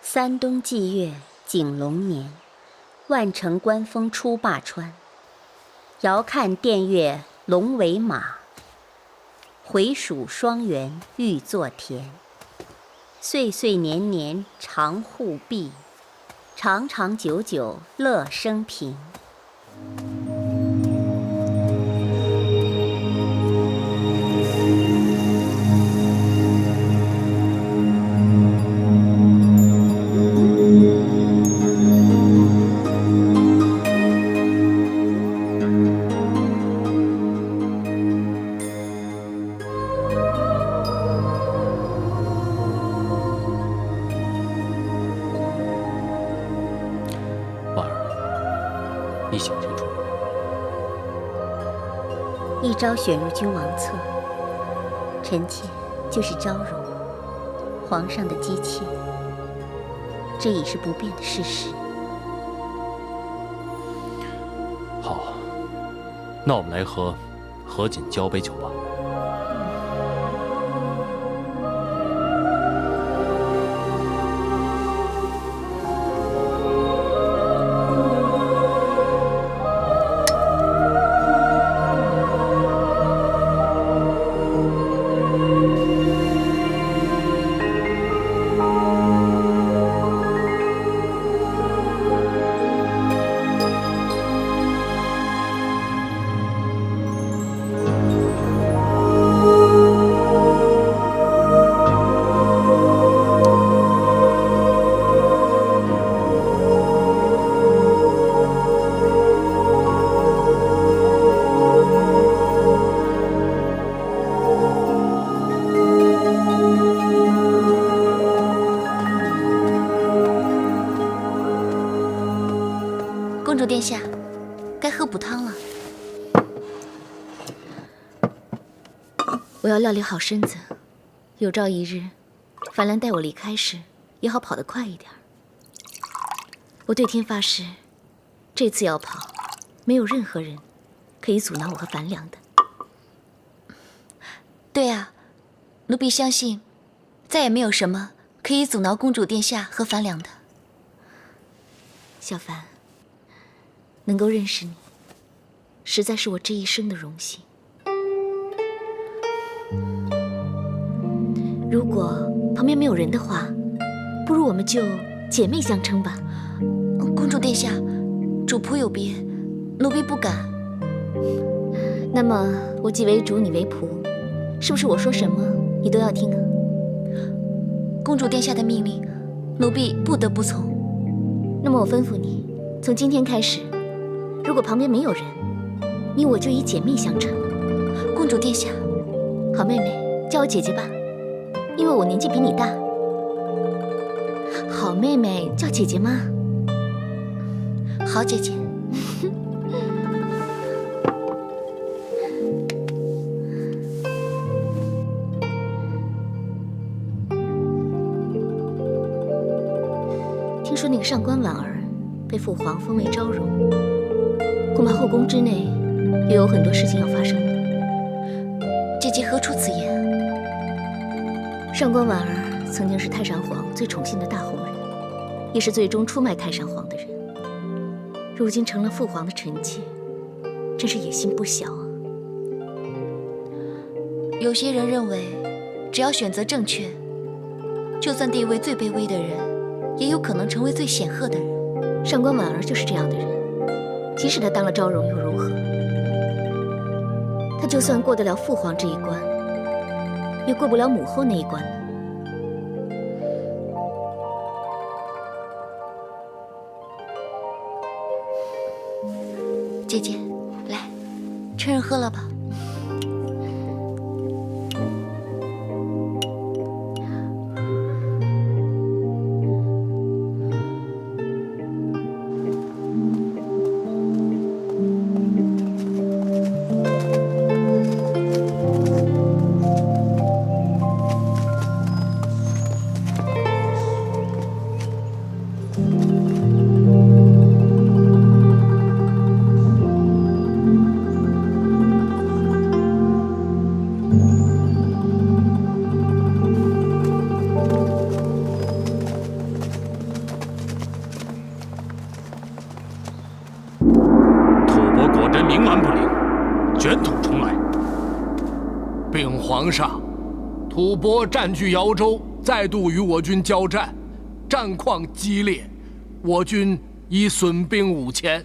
三冬季月景龙年，万城关风出灞川。遥看殿月龙为马，回蜀双园欲作田。岁岁年年常护庇，长长久久乐生平。你想清楚。一朝选入君王侧，臣妾就是昭容，皇上的姬妾，这已是不变的事实。好，那我们来和何锦交杯酒吧。公主殿下，该喝补汤了。我要料理好身子，有朝一日，樊兰带我离开时，也好跑得快一点。我对天发誓，这次要跑，没有任何人可以阻挠我和樊良的。对啊，奴婢相信，再也没有什么可以阻挠公主殿下和樊良的。小樊，能够认识你，实在是我这一生的荣幸。如果旁边没有人的话，不如我们就姐妹相称吧。公主殿下，主仆有别，奴婢不敢。那么我既为主，你为仆，是不是我说什么你都要听啊？公主殿下的命令，奴婢不得不从。那么我吩咐你，从今天开始，如果旁边没有人，你我就以姐妹相称。公主殿下，好妹妹，叫我姐姐吧，因为我年纪比你大。好妹妹，叫姐姐吗？好，姐姐。听说那个上官婉儿被父皇封为昭容，恐怕后宫之内又有很多事情要发生了。姐姐何出此言？上官婉儿曾经是太上皇最宠信的大红人，也是最终出卖太上皇的人。如今成了父皇的臣妾，真是野心不小啊。有些人认为，只要选择正确，就算地位最卑微的人，也有可能成为最显赫的人。上官婉儿就是这样的人，即使她当了昭容又如何？她就算过得了父皇这一关，也过不了母后那一关呢。姐姐，来，趁热喝了吧。皇上，吐蕃占据瑶州，再度与我军交战，战况激烈，我军已损兵5000。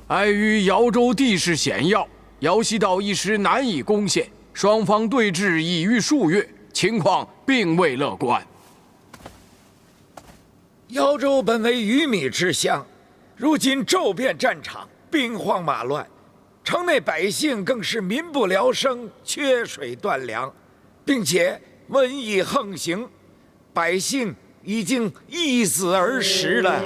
碍于瑶州地势险要，瑶西道一时难以攻陷，双方对峙已逾数月，情况并未乐观。瑶州本为鱼米之乡，如今骤变战场，兵荒马乱。城内百姓更是民不聊生，缺水断粮，并且瘟疫横行，百姓已经易死而食了。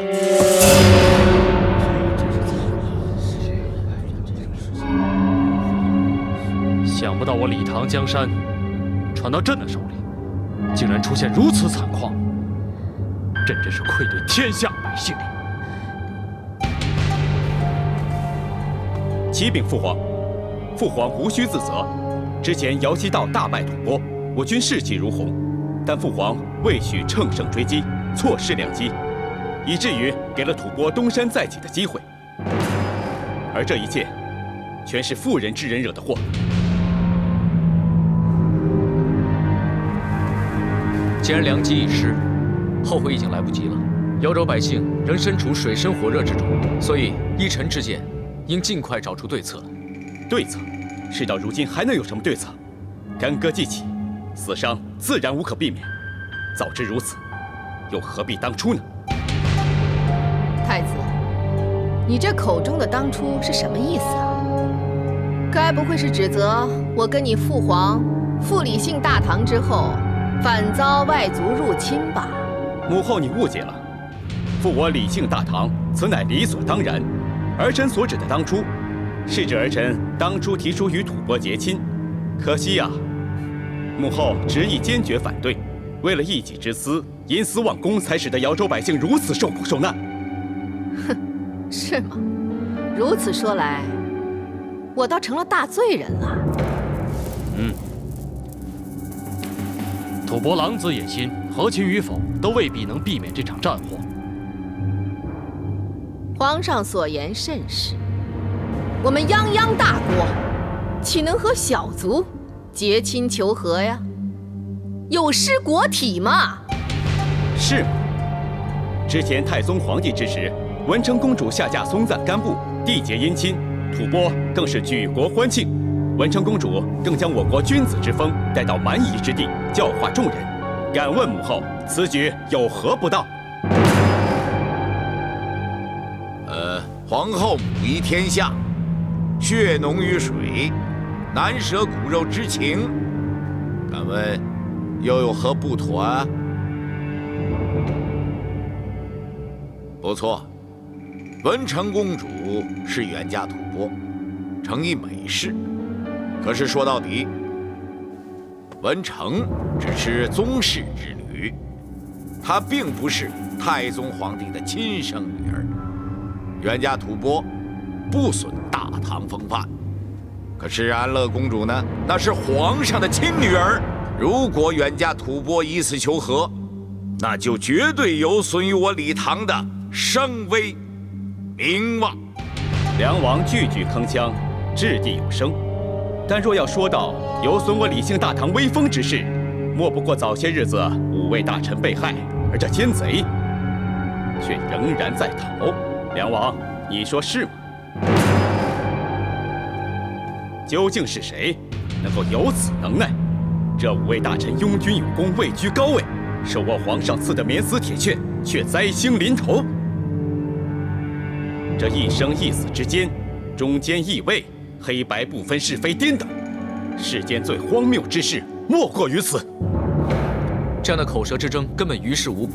想不到我李唐江山传到朕的手里，竟然出现如此惨况，朕真是愧对天下百姓。启禀父皇，父皇无需自责。之前瑶西道大败吐蕃，我军士气如虹，但父皇未许乘胜追击，错失良机，以至于给了吐蕃东山再起的机会。而这一切，全是妇人之仁惹的祸。既然良机已失，后悔已经来不及了。瑶州百姓仍身处水深火热之中，所以依臣之见，应尽快找出对策。对策？事到如今还能有什么对策？干戈既起，死伤自然无可避免。早知如此，又何必当初呢？太子，你这口中的当初是什么意思啊？该不会是指责我跟你父皇复李姓大唐之后，反遭外族入侵吧？母后，你误解了。复我李姓大唐，此乃理所当然。儿臣所指的当初，是指儿臣当初提出与吐蕃结亲，可惜呀，母后执意坚决反对，为了一己之私，因私忘公，才使得瑶州百姓如此受苦受难。哼，是吗？如此说来，我倒成了大罪人了。吐蕃狼子野心，和亲与否，都未必能避免这场战祸。皇上所言甚是，我们泱泱大国，岂能和小族结亲求和呀？有失国体嘛？是吗？之前太宗皇帝之时，文成公主下嫁松赞干布，缔结姻亲，吐蕃更是举国欢庆。文成公主更将我国君子之风带到蛮夷之地，教化众人。敢问母后，此举有何不当？皇后母仪天下，血浓于水，难舍骨肉之情。敢问，又有何不妥啊？不错，文成公主是远嫁吐蕃，诚以美事。可是说到底，文成只是宗室之女，她并不是太宗皇帝的亲生女儿。远嫁吐蕃，不损大唐风范。可是安乐公主呢？那是皇上的亲女儿。如果远嫁吐蕃以此求和，那就绝对有损于我李唐的声威名望。梁王句句铿锵，掷地有声。但若要说到有损我李姓大唐威风之事，莫不过早些日子5位大臣被害，而这奸贼却仍然在逃。梁王，你说是吗？究竟是谁能够有此能耐？这5位大臣拥军有功，位居高位，受我皇上赐的免死铁券，却灾星临头。这一生一死之间，忠奸义位，黑白不分，是非颠倒，世间最荒谬之事莫过于此。这样的口舌之争根本于事无补。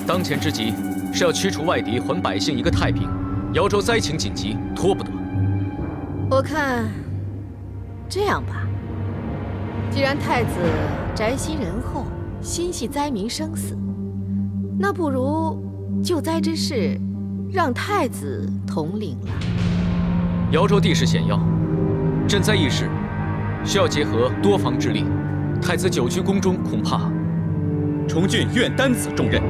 当前之急是要驱除外敌，还百姓一个太平。瑶州灾情紧急，拖不得。我看这样吧，既然太子宅心仁厚，心系灾民生死，那不如救灾之事让太子统领了。瑶州地势险要，赈灾一事需要结合多方之力。太子久居宫中，恐怕……崇俊愿担此重任。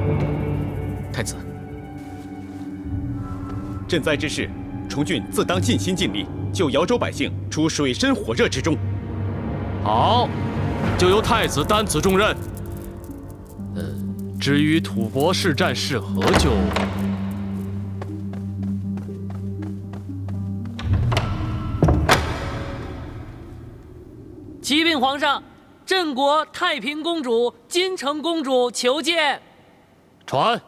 太子，赈灾之事，崇俊自当尽心尽力，救瑶州百姓出水深火热之中。好，就由太子担此重任。至于吐蕃是战是和，就……启禀皇上，镇国太平公主、金城公主求见。传。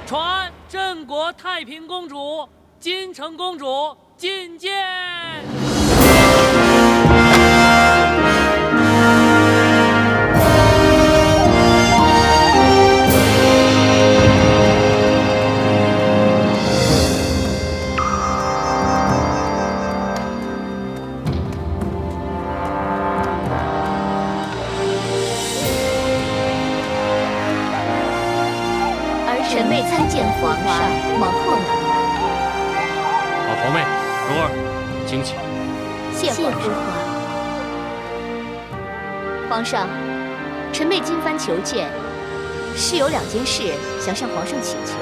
传镇国太平公主、金城公主觐见。臣妹参见皇上，王后呢？皇妹，蓉儿，请起。谢父皇。皇上，臣妹今番求见，是有2件事想向皇上请求。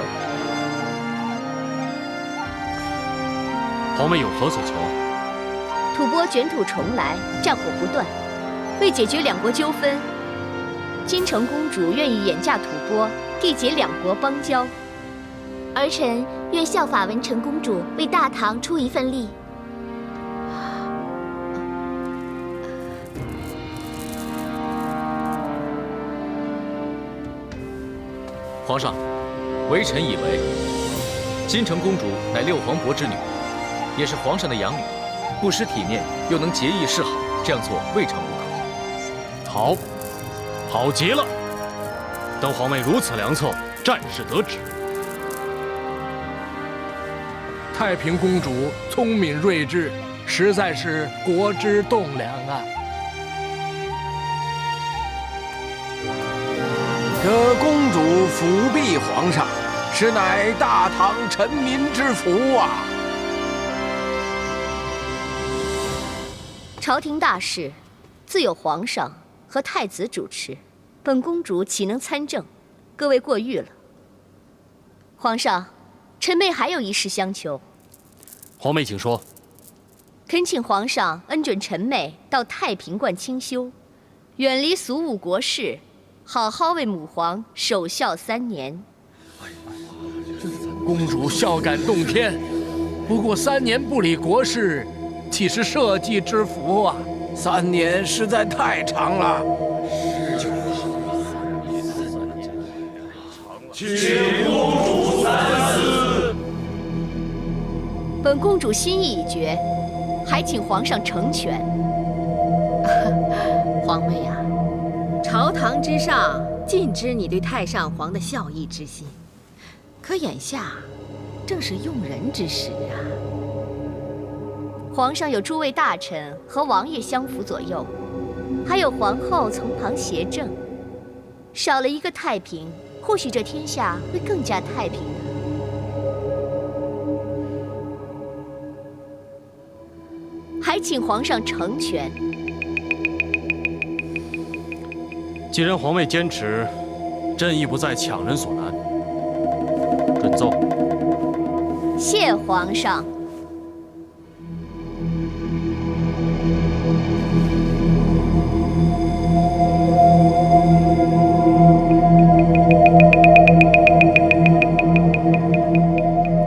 皇妹有何所求？吐蕃卷土重来，战火不断，为解决2国纠纷，金城公主愿意远嫁吐蕃，缔结2国邦交。儿臣愿效法文成公主，为大唐出一份力。皇上，微臣以为，金城公主乃6皇伯之女，也是皇上的养女，不失体面，又能节义示好，这样做未尝不可。好，好极了！等皇妹如此良策，战事得止。太平公主聪明睿智，实在是国之栋梁啊！这公主辅弼皇上，实乃大唐臣民之福啊！朝廷大事，自有皇上和太子主持，本公主岂能参政？各位过誉了。皇上，臣妹还有一事相求。皇妹请说。恳请皇上恩准臣妹到太平观清修，远离俗务国事，好好为母皇守孝3年。公主孝感动天，不过3年不理国事，岂是社稷之福啊？3年实在太长了。请公主三思。本公主心意已决，还请皇上成全。皇妹啊，天之上尽知你对太上皇的孝义之心，可眼下正是用人之时啊。皇上有诸位大臣和王爷相辅左右，还有皇后从旁协政，少了一个太平，或许这天下会更加太平呢。还请皇上成全。既然皇位坚持，朕亦不再强人所难。准奏。谢皇上。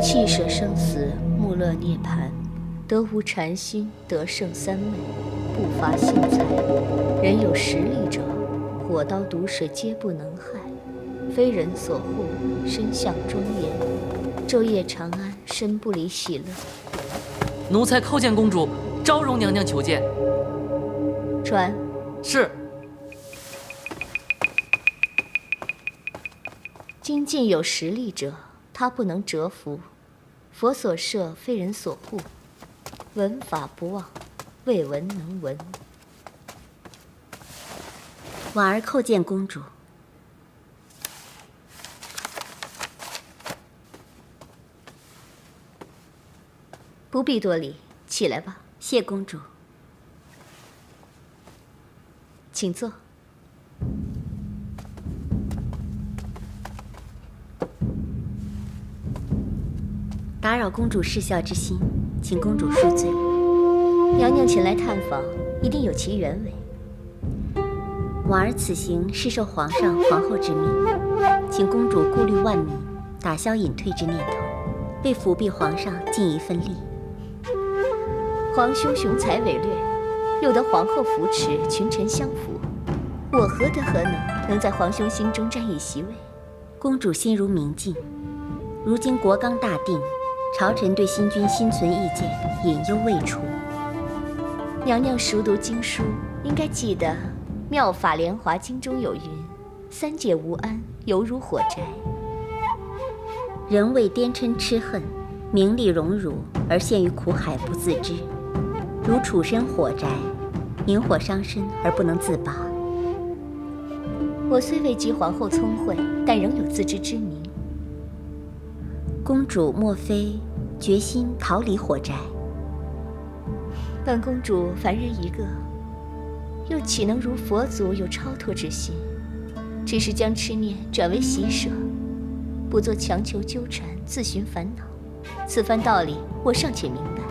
弃舍生死，穆勒涅槃，得无禅心，得胜三昧，不乏信财。人有实力者，火刀毒水皆不能害。非人所护，身向庄严，昼夜长安，身不离喜乐。奴才叩见公主，昭容娘娘求见。传。是。今晋有实力者，他不能折服。佛所设，非人所护。闻法不忘，未闻能闻。婉儿叩见公主。不必多礼，起来吧。谢公主。请坐。打扰公主侍孝之心，请公主恕罪。娘娘前来探访，一定有其原委。婉儿此行是受皇上、皇后之命，请公主顾虑万民，打消隐退之念头，为辅弼皇上尽一份力。皇兄雄才伟略，又得皇后扶持，群臣相辅，我何德何能在皇兄心中占一席位？公主心如明镜，如今国纲大定，朝臣对新君心存意见，隐忧未除。娘娘熟读经书，应该记得《妙法莲华经》中有云：“三界无安，犹如火宅。”人为颠嗔痴恨，名利荣辱而陷于苦海不自知，如处身火宅，引火伤身而不能自拔。我虽未及皇后聪慧，但仍有自知之明。公主莫非决心逃离火宅？本公主凡人一个，又岂能如佛祖有超脱之心？只是将痴念转为喜舍，不做强求纠缠，自寻烦恼。此番道理，我尚且明白。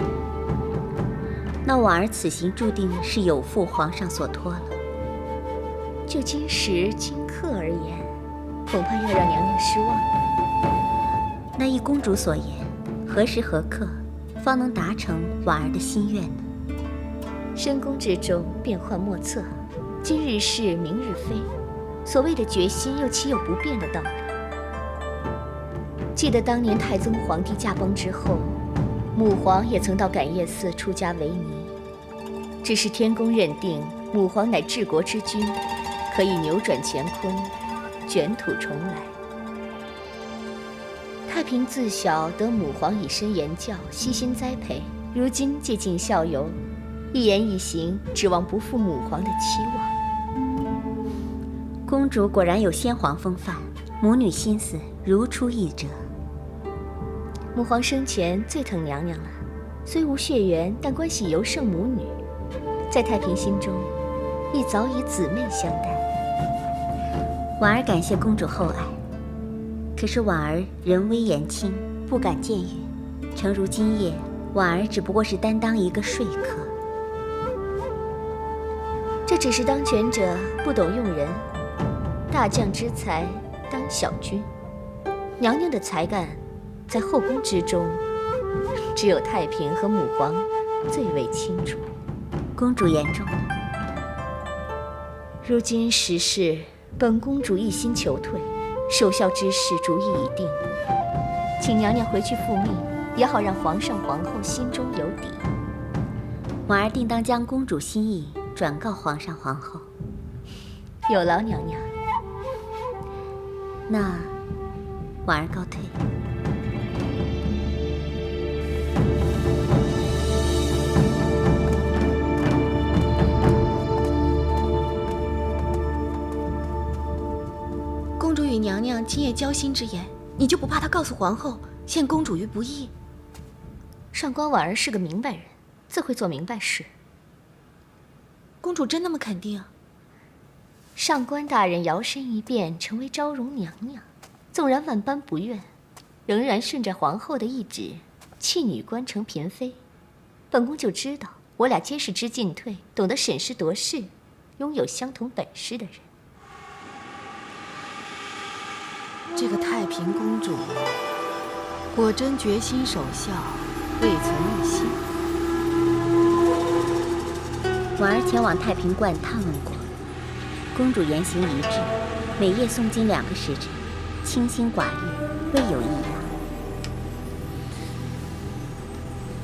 那婉儿此行注定是有负皇上所托了。就今时今刻而言，恐怕要让娘娘失望了。那依公主所言，何时何刻方能达成婉儿的心愿呢？深宫之中变幻莫测，今日是明日非，所谓的决心又岂有不变的道理？记得当年太宗皇帝驾崩之后，母皇也曾到感业寺出家为尼，只是天宫认定母皇乃治国之君，可以扭转乾坤，卷土重来。太平自小得母皇以身言教，悉心栽培，如今借尽孝游，一言一行指望不负母皇的期望。公主果然有先皇风范，母女心思如出一辙。母皇生前最疼娘娘了，虽无血缘，但关系尤胜母女，在太平心中亦早以姊妹相待。婉儿感谢公主厚爱，可是婉儿人微言轻，不敢僭越。诚如今夜，婉儿只不过是担当一个说客。这只是当权者不懂用人，大将之才当小君。娘娘的才干，在后宫之中，只有太平和母皇最为清楚。公主言重了。如今时事，本公主一心求退，守孝之事主意已定，请娘娘回去复命，也好让皇上皇后心中有底。婉儿定当将公主心意转告皇上皇后。有劳娘娘。那婉儿告退。公主与娘娘今夜交心之言，你就不怕她告诉皇后，陷公主于不义？上官婉儿是个明白人，自会做明白事。公主真那么肯定？上官大人摇身一变成为昭容娘娘，纵然万般不愿，仍然顺着皇后的懿旨，弃女官成嫔妃。本宫就知道，我俩皆是知进退、懂得审时度势、拥有相同本事的人。这个太平公主果真决心守孝，未存一心。婉儿前往太平观探问过，公主言行一致，每夜诵经2个时辰，清心寡欲，未有异样。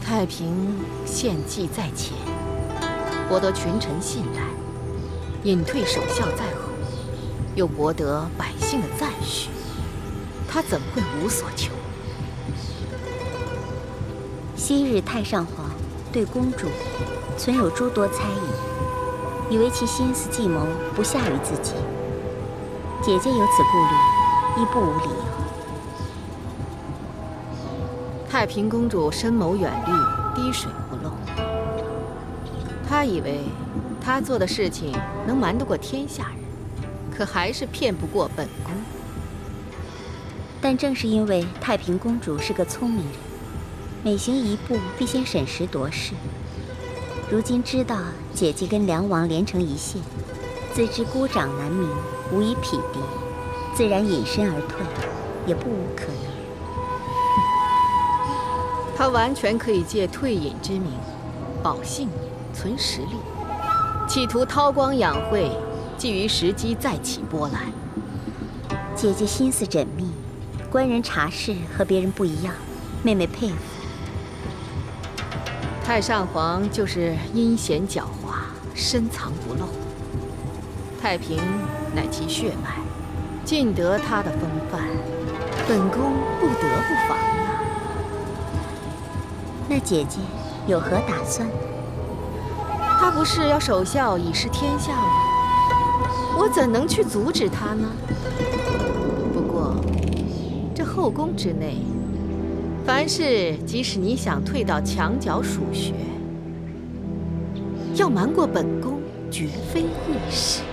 太平献计在前，博得群臣信赖；隐退守孝在后，又博得百姓的赞许。他怎么会无所求？昔日太上皇对公主存有诸多猜疑，以为其心思计谋不下于自己。姐姐有此顾虑，亦不无理由。太平公主深谋远虑，滴水不漏。她以为她做的事情能瞒得过天下人，可还是骗不过本宫。但正是因为太平公主是个聪明人，每行一步必先审时度势。如今知道姐姐跟梁王连成一线，自知孤掌难鸣，无以匹敌，自然隐身而退，也不无可能。她完全可以借退隐之名，保性命、存实力，企图韬光养晦，觊觎时机再起波澜。姐姐心思缜密，官人察事和别人不一样，妹妹佩服。太上皇就是阴险狡猾，深藏不露。太平乃其血脉，尽得他的风范，本宫不得不防啊。那姐姐有何打算？她不是要守孝以示天下吗？我怎能去阻止她呢？不过，这后宫之内，凡事即使你想退到墙角数学，要瞒过本宫，绝非易事。